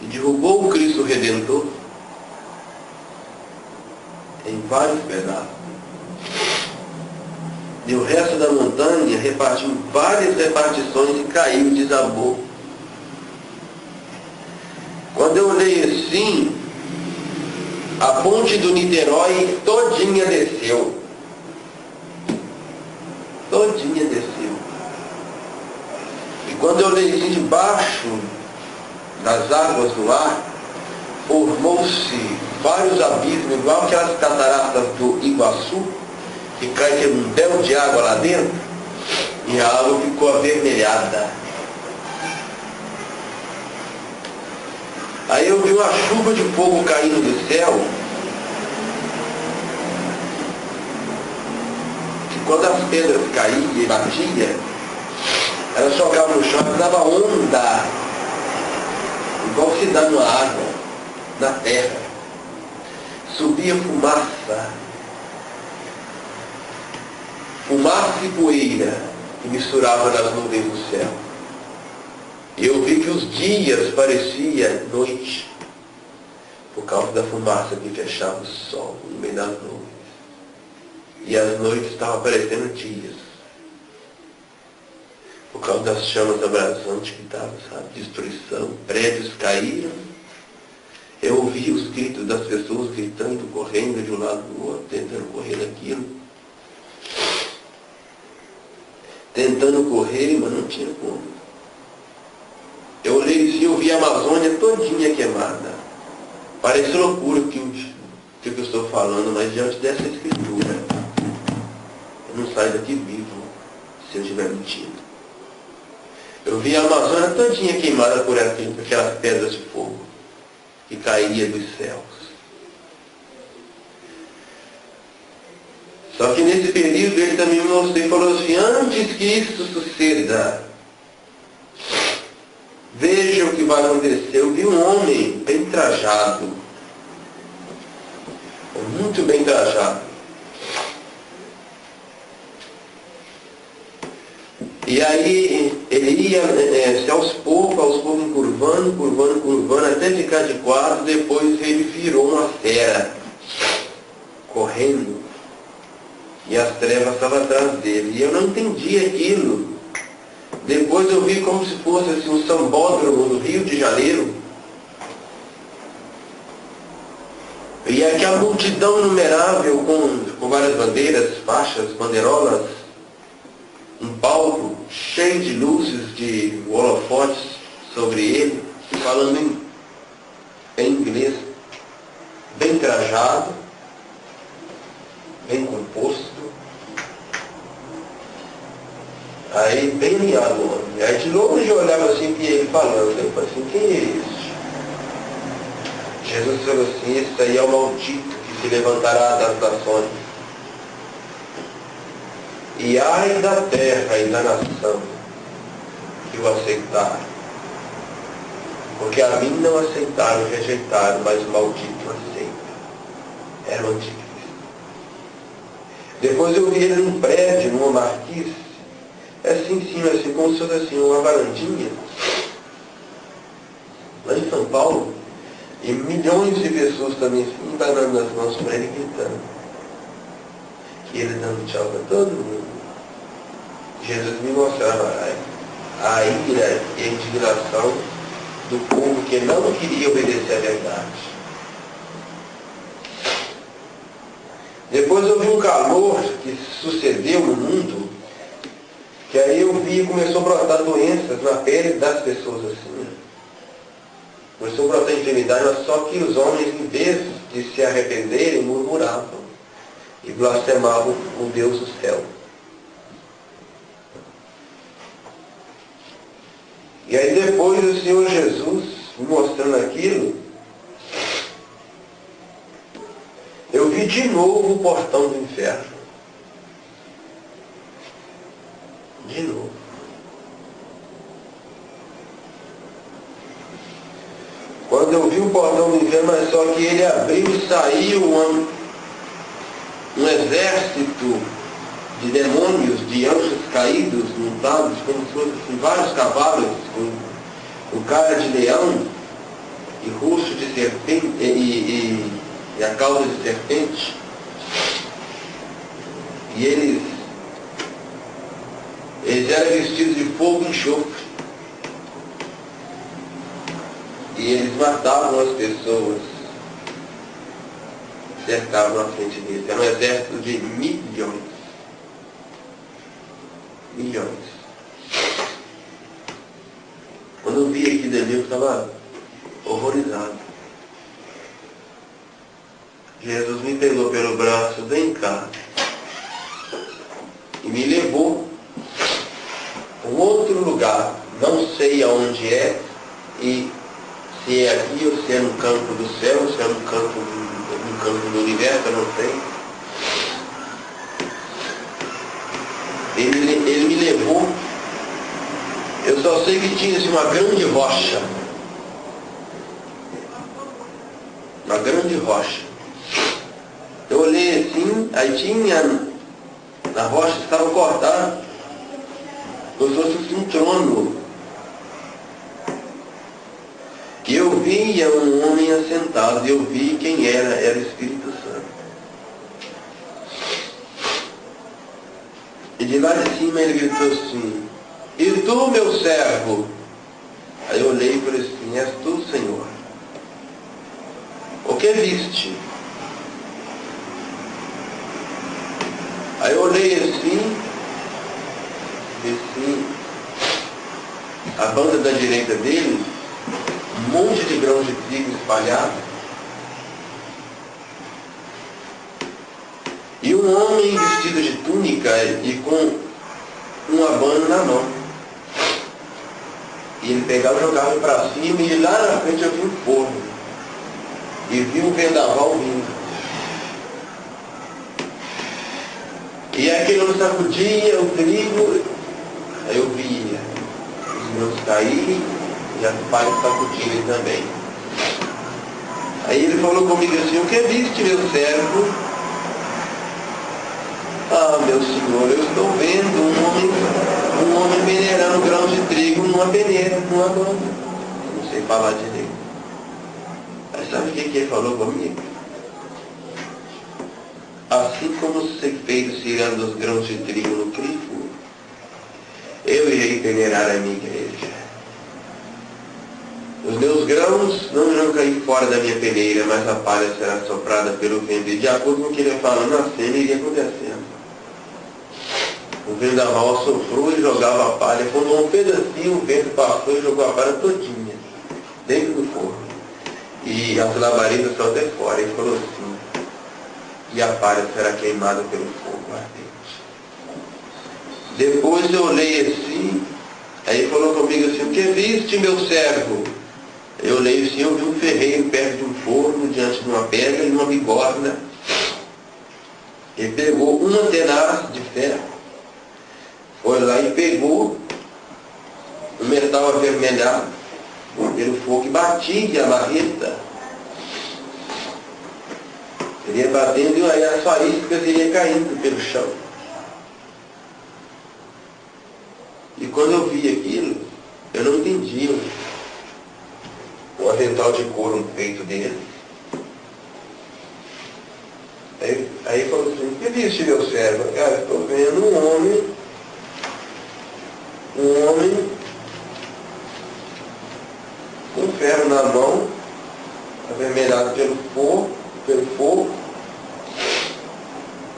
Speaker 1: E derrubou o Cristo Redentor em vários pedaços. E o resto da montanha repartiu em várias repartições e caiu, desabou. Quando eu olhei assim, a ponte do Niterói todinha desceu. Todinha desceu. E quando eu olhei assim debaixo das águas do ar, formou-se vários abismos, igual aquelas cataratas do Iguaçu, que cai aquele mundel de água lá dentro, e a água ficou avermelhada. Aí eu vi uma chuva de fogo caindo do céu, que quando as pedras caíam e batiam, elas chocavam no chão, elas davam onda, igual se dá na água, na terra. Subia fumaça. Fumaça e poeira que misturava nas nuvens do céu. E eu vi que os dias pareciam noite, por causa da fumaça que fechava o sol no meio das nuvens. E as noites estavam parecendo dias, por causa das chamas abrasantes que estavam, sabe? Destruição, prédios caíram. Eu ouvi os gritos das pessoas gritando, correndo de um lado para o outro, tentando correr daquilo. Tentando correr, mas não tinha como. Eu olhei assim, eu vi a Amazônia todinha queimada. Parece loucura o que eu estou falando, mas diante dessa escritura, eu não saio daqui vivo se eu estiver mentindo. Eu vi a Amazônia todinha queimada por aquelas pedras de fogo que caía dos céus. Só que nesse período ele também me mostrou e falou assim, antes que isso suceda, veja o que vai acontecer. Eu vi um homem bem trajado, muito bem trajado. E aí ele ia aos poucos curvando, até ficar de quatro, depois ele virou uma fera, correndo. E as trevas estavam atrás dele. E eu não entendi aquilo. Depois eu vi como se fosse assim, um sambódromo do Rio de Janeiro. E aquela multidão inumerável com várias bandeiras, faixas, bandeirolas. Um palco cheio de luzes, de holofotes sobre ele, falando em inglês, bem trajado, bem composto. Aí, bem bem-aventurado o homem. Aí de longe eu olhava assim, e ele falando, eu falei assim, quem é esse? Jesus falou assim, esse aí é o maldito que se levantará das nações. E ai da terra e da nação que o aceitar. Porque a mim não aceitaram, rejeitaram, mas o maldito aceita. Era o anticristo. Depois eu vi ele num prédio, numa marquise, assim em cima, assim, como se fosse assim, uma varandinha, lá em São Paulo, e milhões de pessoas também assim, embanando as mãos para ele, gritando. E ele dando tchau para todo mundo. Jesus me mostrava a ira e a indignação do povo que não queria obedecer à verdade. Depois eu vi um calor que sucedeu no mundo, que aí eu vi e começou a brotar doenças na pele das pessoas assim. Começou a brotar enfermidade, mas só que os homens, em vez de se arrependerem, murmuravam e blasfemavam o Deus do céu. E aí depois o Senhor Jesus, me mostrando aquilo, eu vi de novo o portão do inferno. De novo. Quando eu vi o portão do inferno, mas só que ele abriu e saiu um exército de demônios, de anjos caídos, montados, como se fossem vários cavalos, com cara de leão e rosto de serpente e a cauda de serpente. E eles eram vestidos de fogo e enxofre. E eles matavam as pessoas, cercavam na frente deles. Era um exército de milhões. Milhões. Quando eu vi aquilo ali, eu estava horrorizado. Jesus me pegou pelo braço, vem cá, e me levou a um outro lugar, não sei aonde é, e se é aqui ou se é no campo do céu, se é no campo do universo, eu não sei. Ele me levou, eu só sei que tinha assim, uma grande rocha. Uma grande rocha. Eu olhei assim, aí tinha, na rocha estava cortada, como se fosse um trono. E eu via um homem assentado, e eu vi quem era o Espírito Santo. E de lá de cima ele gritou assim, e tu, meu servo? Aí eu olhei e falei assim, és tu, Senhor? O que viste? Aí eu olhei assim, a banda da direita dele, um monte de grãos de trigo espalhados, e um homem vestido de túnica e com um abano na mão. E ele pegava e jogava para cima, e lá na frente eu vi um forno, e vi um vendaval vindo. E aquilo sacudia o trigo, aí eu via os grãos caírem e as palhas sacudirem também. Aí ele falou comigo assim, o que viste, meu servo? Ah, meu senhor, eu estou vendo um homem peneirando grãos de trigo numa peneira, numa banda. Eu não sei falar direito. Mas sabe o que ele falou comigo? Assim como os ceifeiros tirando os grãos de trigo no crivo, eu irei peneirar a minha igreja. Os meus grãos não irão cair fora da minha peneira, mas a palha será soprada pelo vento. E de acordo com o que ele falou na cena, iria acontecendo. O vendaval soprou e jogava a palha. Quando um pedacinho, o vento passou e jogou a palha todinha dentro do forno. E as labaredas só até fora. Ele falou assim, e a palha será queimada pelo fogo ardente. Depois eu olhei assim, comigo assim, o que viste, meu servo? Eu leio assim, eu vi um ferreiro perto de um forno, diante de uma pedra e uma bigorna. Ele pegou uma tenaz de ferro, foi lá e pegou o metal avermelhado pelo fogo e batia a marreta. Ele ia batendo e aí as faíscas iam caindo pelo chão. E quando eu vi aquilo, eu não entendia o avental de couro no peito dele. Aí falou assim, o que viste, meu servo? Cara, estou vendo um homem com ferro na mão, avermelhado pelo fogo,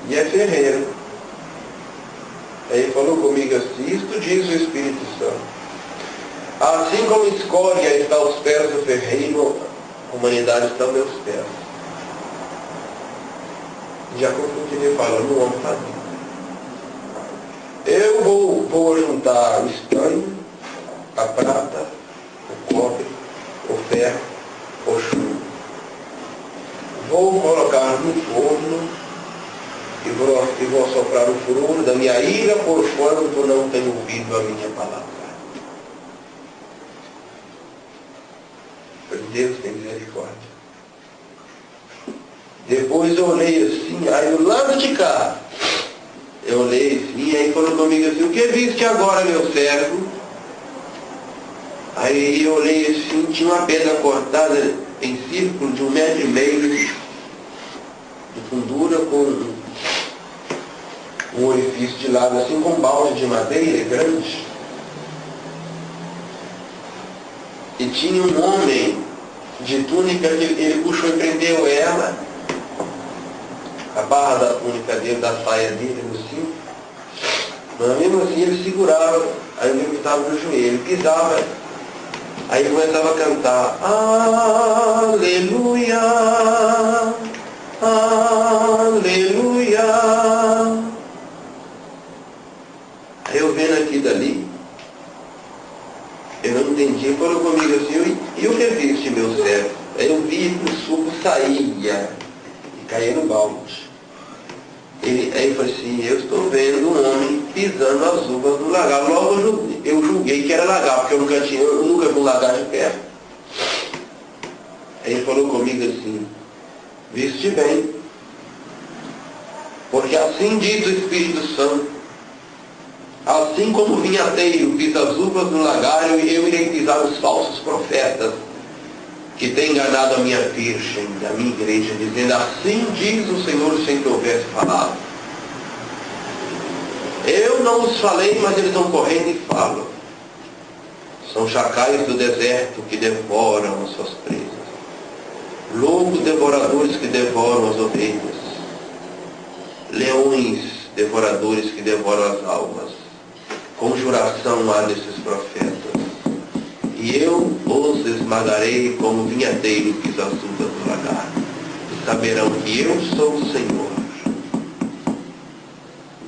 Speaker 1: e é ferreiro. Aí falou comigo assim, isto diz o Espírito Santo. Assim como escória está aos pés do ferreiro, a humanidade está aos meus pés. Já continuei falando, o homem está vivo. Eu vou juntar o estanho, a prata, o cobre, o ferro, o chumbo. Vou colocar no forno e vou soprar o furor da minha ira por quanto não tenho ouvido a minha palavra. Deus tem misericórdia. Depois eu olhei assim, aí do lado de cá, eu olhei assim, aí falou comigo assim, o que viste agora, meu servo? Aí eu olhei assim, tinha uma pedra cortada em círculo de 1,5 metro de fundura, com um orifício de lado assim, com um balde de madeira grande. E tinha um homem de túnica que ele puxou e prendeu ela, a barra da túnica dele, da saia dele, no cinto. Mas mesmo assim ele segurava, aí ele estava no joelho, pisava, aí começava a cantar, aleluia, aleluia. Aí eu vendo aqui dali, eu não entendi, ele falou comigo assim, e o que viste, meu servo? Aí eu vi que o suco saía e caía no balde. Aí eu falei assim, eu estou vendo um homem pisando as uvas do lagar. Logo eu julguei que era lagar, porque eu nunca vi um lagar de perto. Aí ele falou comigo assim, viste bem, porque assim diz o Espírito Santo, assim como o vinhateiro pisa as uvas no lagar, eu irei pisar os falsos profetas que têm enganado a minha virgem, a minha igreja, dizendo, assim diz o Senhor sem que houvesse falado. Eu não os falei, mas eles estão correndo e falam. São chacais do deserto que devoram as suas presas. Lobos devoradores que devoram as ovelhas. Leões devoradores que devoram as almas. Conjuração há desses profetas. E eu os esmagarei como vinhateiro que pisa as uvas do lagar. E saberão que eu sou o Senhor,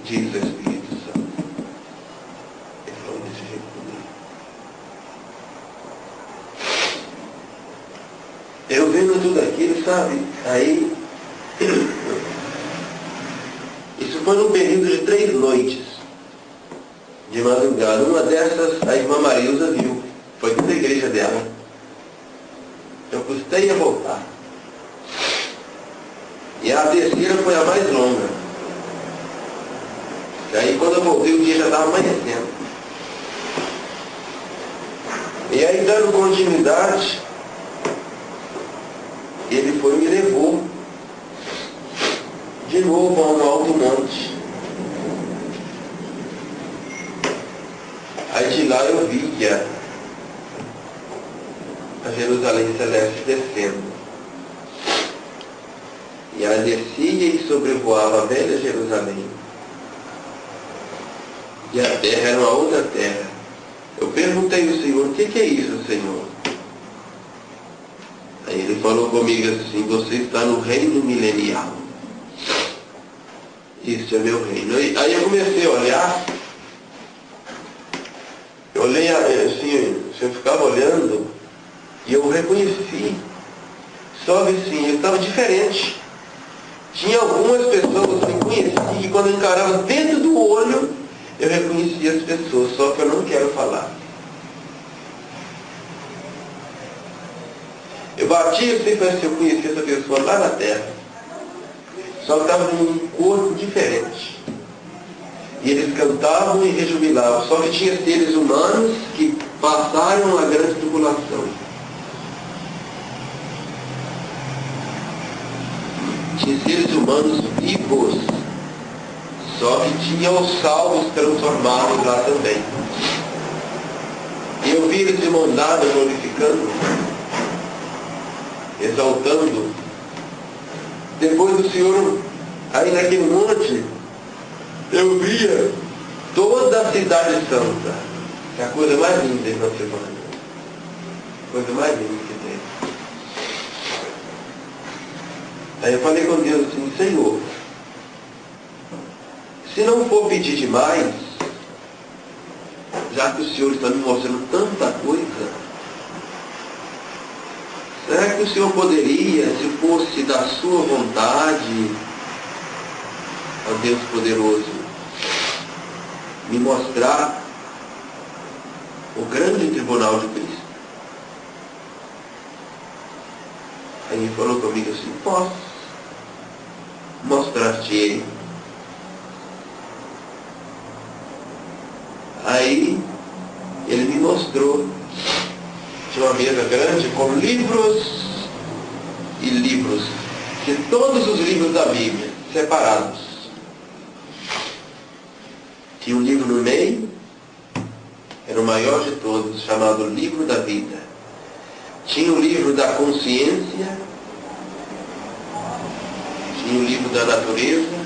Speaker 1: diz o Espírito Santo. Ele falou desse jeito comigo. Eu vendo tudo aquilo, sabe? Aí, isso foi num período de 3 noites, de madrugada. Uma dessas, a irmã Marilza viu. Foi toda a igreja dela. Eu custei a voltar. E a terceira foi a mais longa. E aí quando eu voltei o dia já estava amanhecendo. E aí dando continuidade, ele foi e me levou de novo a um alto monte. Aí de lá eu via a Jerusalém Celeste descendo. E ela descia e sobrevoava a velha Jerusalém. E a terra era uma outra terra. Eu perguntei ao Senhor, o que é isso, Senhor? Aí ele falou comigo assim, você está no reino milenial. Isso é meu reino. Aí eu comecei a olhar. Eu olhei assim, eu ficava olhando e eu reconheci. Só que assim, ele estava diferente. Tinha algumas pessoas que eu conheci que quando eu encarava dentro do olho, eu reconhecia as pessoas, só que eu não quero falar. Eu batia assim, parecia que eu conhecia essa pessoa lá na terra. Só que estava num corpo diferente. E eles cantavam e rejubilavam. Só que tinha seres humanos que passaram uma grande tribulação. Tinha seres humanos vivos. Só que tinha os salvos transformados lá também. E eu vi eles de mão dada glorificando, exaltando. Depois do Senhor, aí naquele monte, eu via toda a cidade santa. É a coisa mais linda que nós temos. A coisa mais linda que tem. Aí eu falei com Deus assim, Senhor, se não for pedir demais, já que o Senhor está me mostrando tanta coisa, será que o Senhor poderia, se fosse da sua vontade, ó Deus poderoso, me mostrar o grande tribunal de Cristo? Aí ele falou comigo assim, posso mostrar-te ele. Aí ele me mostrou, tinha uma mesa grande com livros e livros, de todos os livros da Bíblia, separados. Tinha um livro no meio, era o maior de todos, chamado Livro da Vida. Tinha o livro da consciência, tinha o livro da natureza,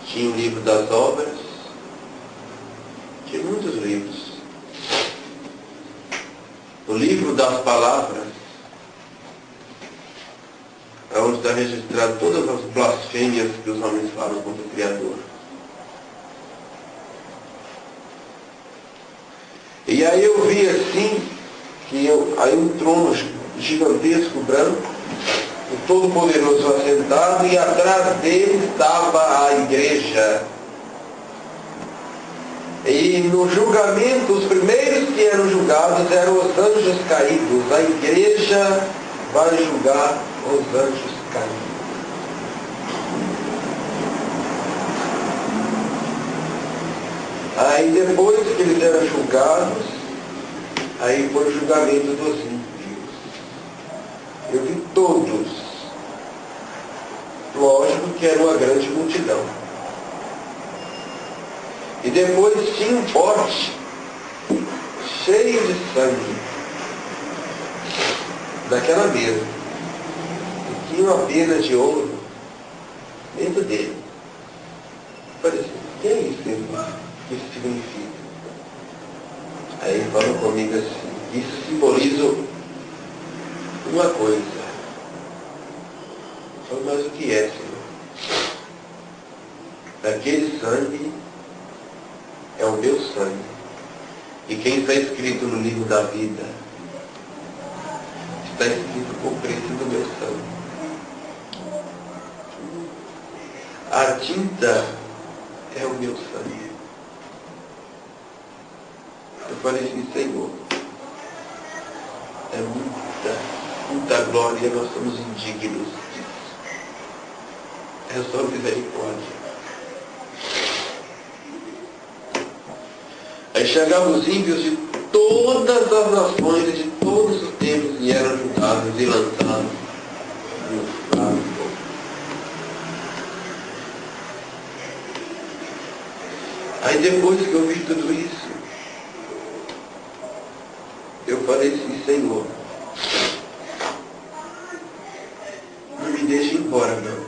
Speaker 1: tinha o livro das obras, tinha muitos livros. O livro das palavras, é onde está registrado todas as blasfêmias que os homens falam contra o Criador. E aí eu vi assim, aí um trono gigantesco, branco, o Todo-Poderoso assentado, e atrás dele estava a igreja. E no julgamento, os primeiros que eram julgados eram os anjos caídos. A igreja vai julgar os anjos caídos. Aí depois que eles eram julgados, aí foi o julgamento dos ímpios. Eu vi todos. Lógico que era uma grande multidão. E depois tinha um pote cheio de sangue daquela mesa. E tinha uma pena de ouro dentro dele. Eu falei assim, o que é isso, irmão? O que isso significa? Aí ele falou comigo assim, isso simboliza uma coisa. Eu falei, mas o que é, Senhor? Aquele sangue é o meu sangue. E quem está escrito no livro da vida, está escrito com o preço do meu sangue. A tinta é o meu sangue. Eu falei assim, Senhor, é muita glória, nós somos indignos disso. É só misericórdia. Aí chegavam os ímpios de todas as nações e de todos os tempos e eram julgados e lançados no fogo. Aí depois que eu vi tudo isso, eu falei assim, Senhor, não me deixe ir embora, não.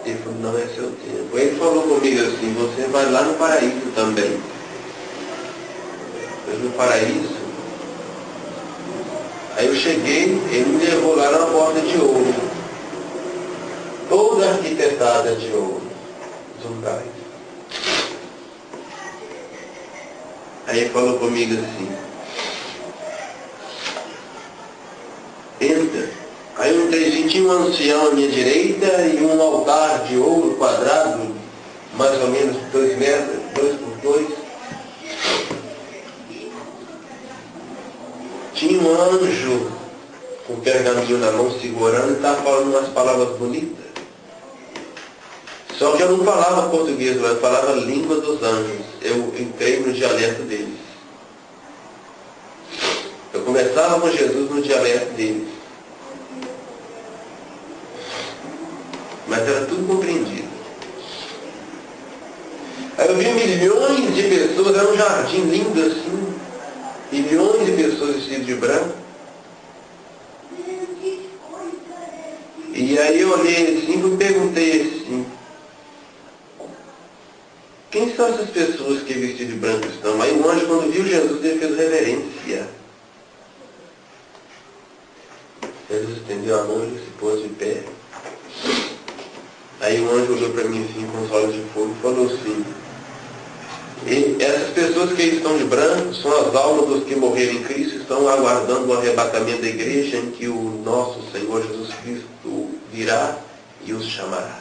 Speaker 1: Ele falou, não é seu tempo. Ele falou comigo assim, você vai lá no paraíso também. Mas no paraíso, aí eu cheguei, ele me levou lá na porta de ouro. Toda arquitetada de ouro, os lugares. Aí ele falou comigo assim, entra. Aí eu entrei, senti um ancião à minha direita e um altar de ouro quadrado, mais ou menos 2 metros, 2 por 2. Tinha um anjo com um pergaminho na mão segurando e estava falando umas palavras bonitas. Só que eu não falava português, mas eu falava a língua dos anjos. Eu entrei no dialeto deles. Eu conversava com Jesus no dialeto deles. Mas era tudo compreendido. Aí eu vi milhões de pessoas, era um jardim lindo assim, milhões de pessoas vestidas de branco. E aí eu olhei assim e perguntei assim, quem são essas pessoas que vestidas de branco estão? Aí o anjo, quando viu Jesus, ele fez reverência. Jesus estendeu a mão e se pôs de pé. Aí o anjo olhou para mim assim, com os olhos de fogo, e falou assim, e essas pessoas que estão de branco são as almas dos que morreram em Cristo, estão aguardando o arrebatamento da igreja, em que o nosso Senhor Jesus Cristo virá e os chamará.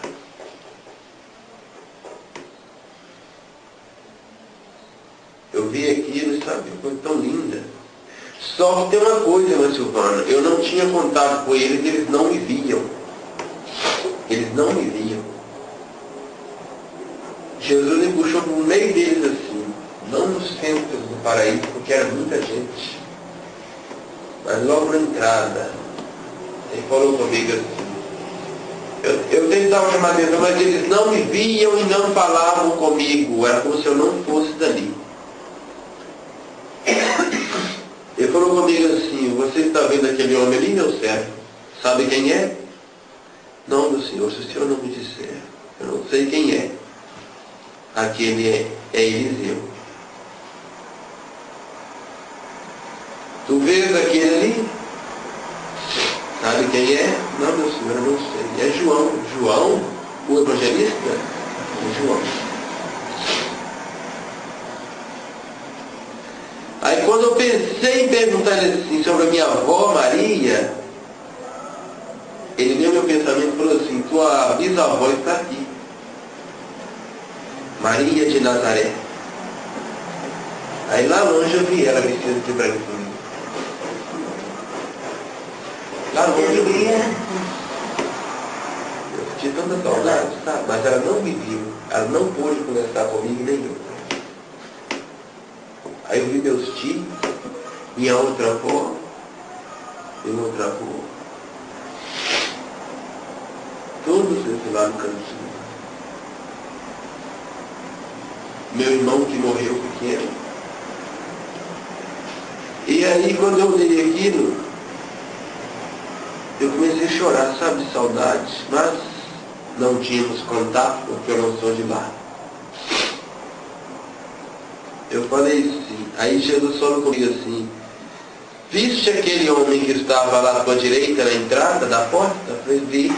Speaker 1: Eu vi aquilo, sabe, foi tão linda. Só que tem uma coisa, irmã Silvana, eu não tinha contato com eles não me viam. Eles não me viam. Jesus me puxou no meio deles assim, não no centro do paraíso, porque era muita gente, mas logo na entrada, ele falou comigo assim, eu tentava chamar atenção, mas eles não me viam e não falavam comigo, era como se eu não fosse dali. Ele falou comigo assim, você está vendo aquele homem ali, meu servo? Sabe quem é? Não, meu senhor, se o senhor não me disser, eu não sei quem é. Aquele é Eliseu. Tu vês aquele ali? Sabe quem é? Não, meu senhor, eu não sei. É João. João, o evangelista? É João. Aí quando eu pensei em perguntar assim sobre a minha avó Maria, ele leu meu pensamento e falou assim, tua bisavó está aqui. Maria de Nazaré. Aí lá longe eu vi ela vestida de branco. Lá longe eu vi. Eu senti tanta saudade, sabe? Mas ela não me viu. Ela não pôde conversar comigo nem eu. Aí eu vi meus tios, minha outra avó, e outra avó. Todos esses lá no cantinho. Meu irmão que morreu pequeno. E aí quando eu olhei aquilo, eu comecei a chorar, sabe, de saudade, mas não tínhamos contato, porque eu não sou de lá. Eu falei assim, aí Jesus falou comigo assim, viste aquele homem que estava lá à tua direita na entrada da porta? Eu falei, vi,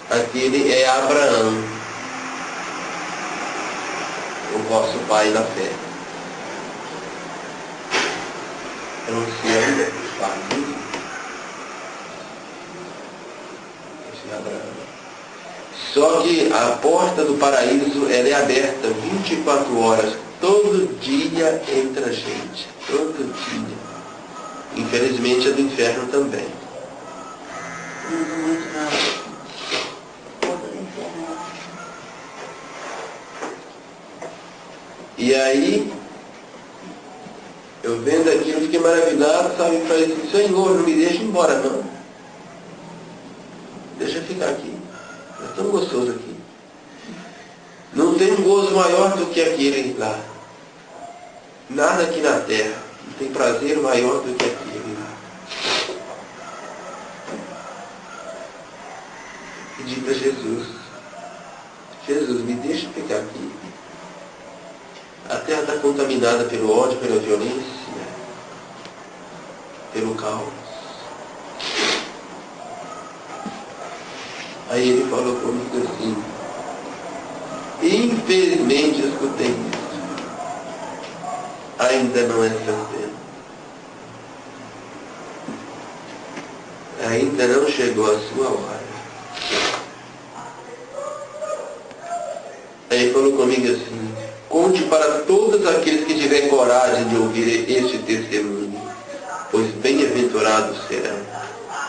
Speaker 1: aquele é Abraão, o vosso pai na fé. Anunciando o pai. Esse Abraão. Só que a porta do paraíso ela é aberta 24 horas. Todo dia entra gente. Todo dia. Infelizmente a do inferno também. E aí, eu vendo aquilo, fiquei maravilhado, sabe? Falei assim, Senhor, não me deixa ir embora não. Deixa eu ficar aqui. É tão gostoso aqui. Não tem um gozo maior do que aquele lá. Nada aqui na terra. Não tem prazer maior do que aquele lá. Pedi para Jesus. Jesus, me deixa ficar aqui. A terra está contaminada pelo ódio, pela violência, pelo caos. Aí ele falou comigo assim, infelizmente eu escutei isso. Ainda não é seu tempo. Ainda não chegou a sua hora. Aí ele falou comigo assim: conte para todos aqueles que tiverem coragem de ouvir este testemunho, pois bem-aventurados serão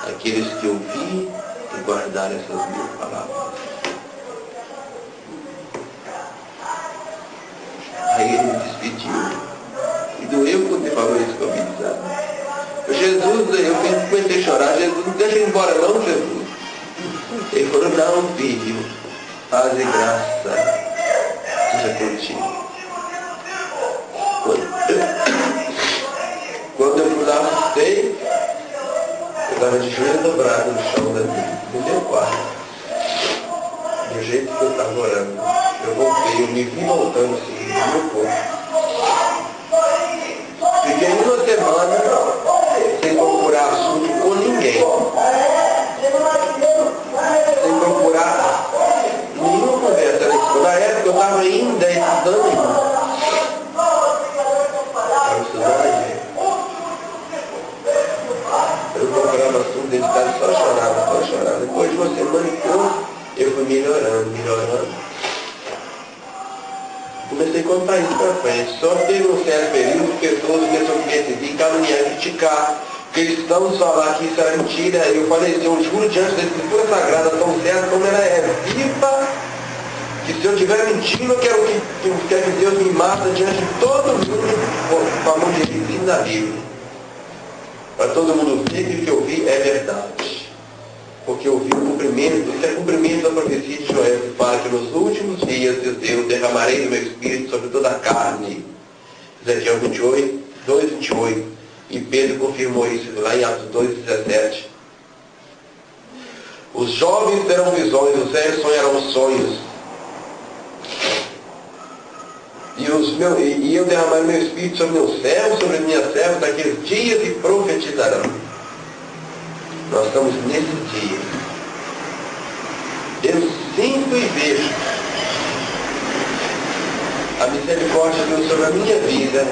Speaker 1: aqueles que ouvirem e guardarem essas minhas palavras. Aí ele me despediu. E doeu quando ele falou isso comigo, sabe? Jesus, eu comecei a chorar. Jesus, não deixa eu ir embora não, Jesus. Ele falou: não, filho, paz e graça seja contigo. Quando eu fui lá, assustei, eu estava de joelho dobrado no chão do meu quarto. Do jeito que eu estava orando. Eu voltei, eu me vi voltando assim, no meu corpo. Fiquei uma semana sem procurar assunto com ninguém. Sem procurar nenhuma conversa na escola. Na época eu estava ainda estudando ainda. Eu procurava assunto dentro de casa, só chorava. Depois de uma semana e pouco, eu fui melhorando. Comecei a contar isso para frente. Só que teve um certo período que pessoas começaram a perceber, caluniar, criticar, cristãos falar que isso era mentira. Eu falei assim: eu juro diante da Escritura Sagrada, tão certa como ela é viva, que se eu estiver mentindo, eu quero que Deus me mata diante de todo mundo com a mão direita da Bíblia. Para todo mundo ver que o que eu vi é verdade. Porque eu vi o cumprimento, isso é cumprimento da profecia de Joel, que fala que nos últimos dias eu derramarei do meu Espírito sobre toda a carne. Ezequiel 28, 2:28. E Pedro confirmou isso lá em Atos 2:17. Os jovens terão visões, os velhos sonharão sonhos. E eu derramarei meu Espírito sobre meus servos, sobre as minhas servas, naqueles dias e profetizarão. Nós estamos nesse dia. Eu sinto e vejo a misericórdia de Deus sobre a minha vida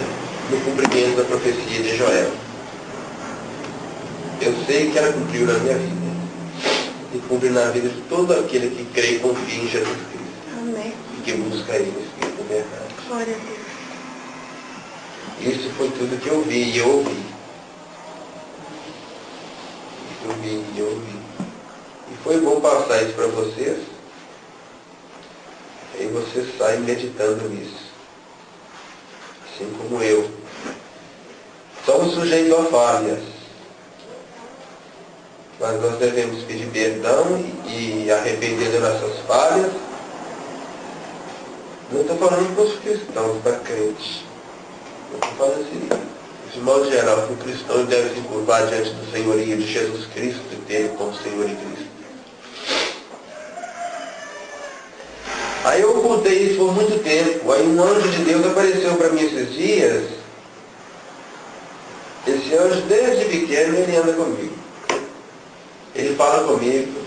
Speaker 1: no cumprimento da profecia de Joel. Eu sei que ela cumpriu na minha vida. E cumpre na vida de todo aquele que crê e confia em Jesus Cristo.
Speaker 2: Amém.
Speaker 1: E que busca Ele no Espírito da verdade.
Speaker 2: Glória a Deus.
Speaker 1: Isso foi tudo que eu vi e eu ouvi. Eu ouvi. E foi bom passar isso para vocês. Aí vocês saem meditando nisso. Assim como eu. Somos sujeitos a falhas. Mas nós devemos pedir perdão e arrepender das nossas falhas. Não estou falando para os cristãos, para crentes. Eu estou falando assim. De modo geral, o cristão deve se curvar diante do senhorio de Jesus Cristo e ter como Senhor e Cristo. Aí eu ocultei isso por muito tempo. Aí um anjo de Deus apareceu para mim esses dias. Esse anjo, desde pequeno, ele anda comigo. Ele fala comigo.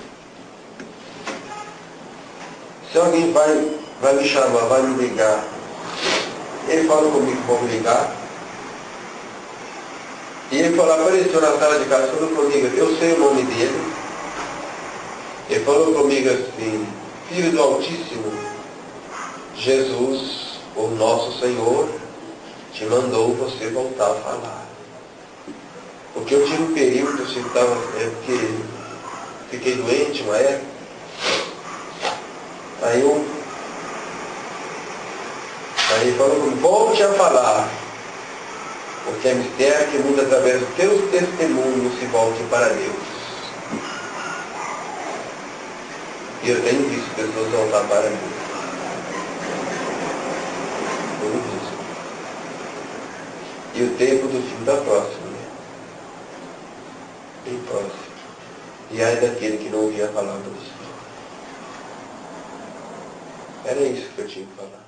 Speaker 1: Se alguém vai me chamar, vai me ligar, ele fala comigo para me ligar. E ele falou, apareceu na sala de casa, falou comigo, eu sei o nome dele. Ele falou comigo assim: Filho do Altíssimo, Jesus, o nosso Senhor, te mandou você voltar a falar. Porque eu tive um período que porque fiquei doente uma época. Aí ele falou comigo, volte a falar. Porque é mistério que muda através dos teus testemunhos se volte para Deus. E eu tenho visto pessoas voltar para Deus. Tenho visto. E o tempo do fim está próximo, né? Bem próximo. E ai daquele que não ouvia a palavra do Senhor. Era isso que eu tinha que falar.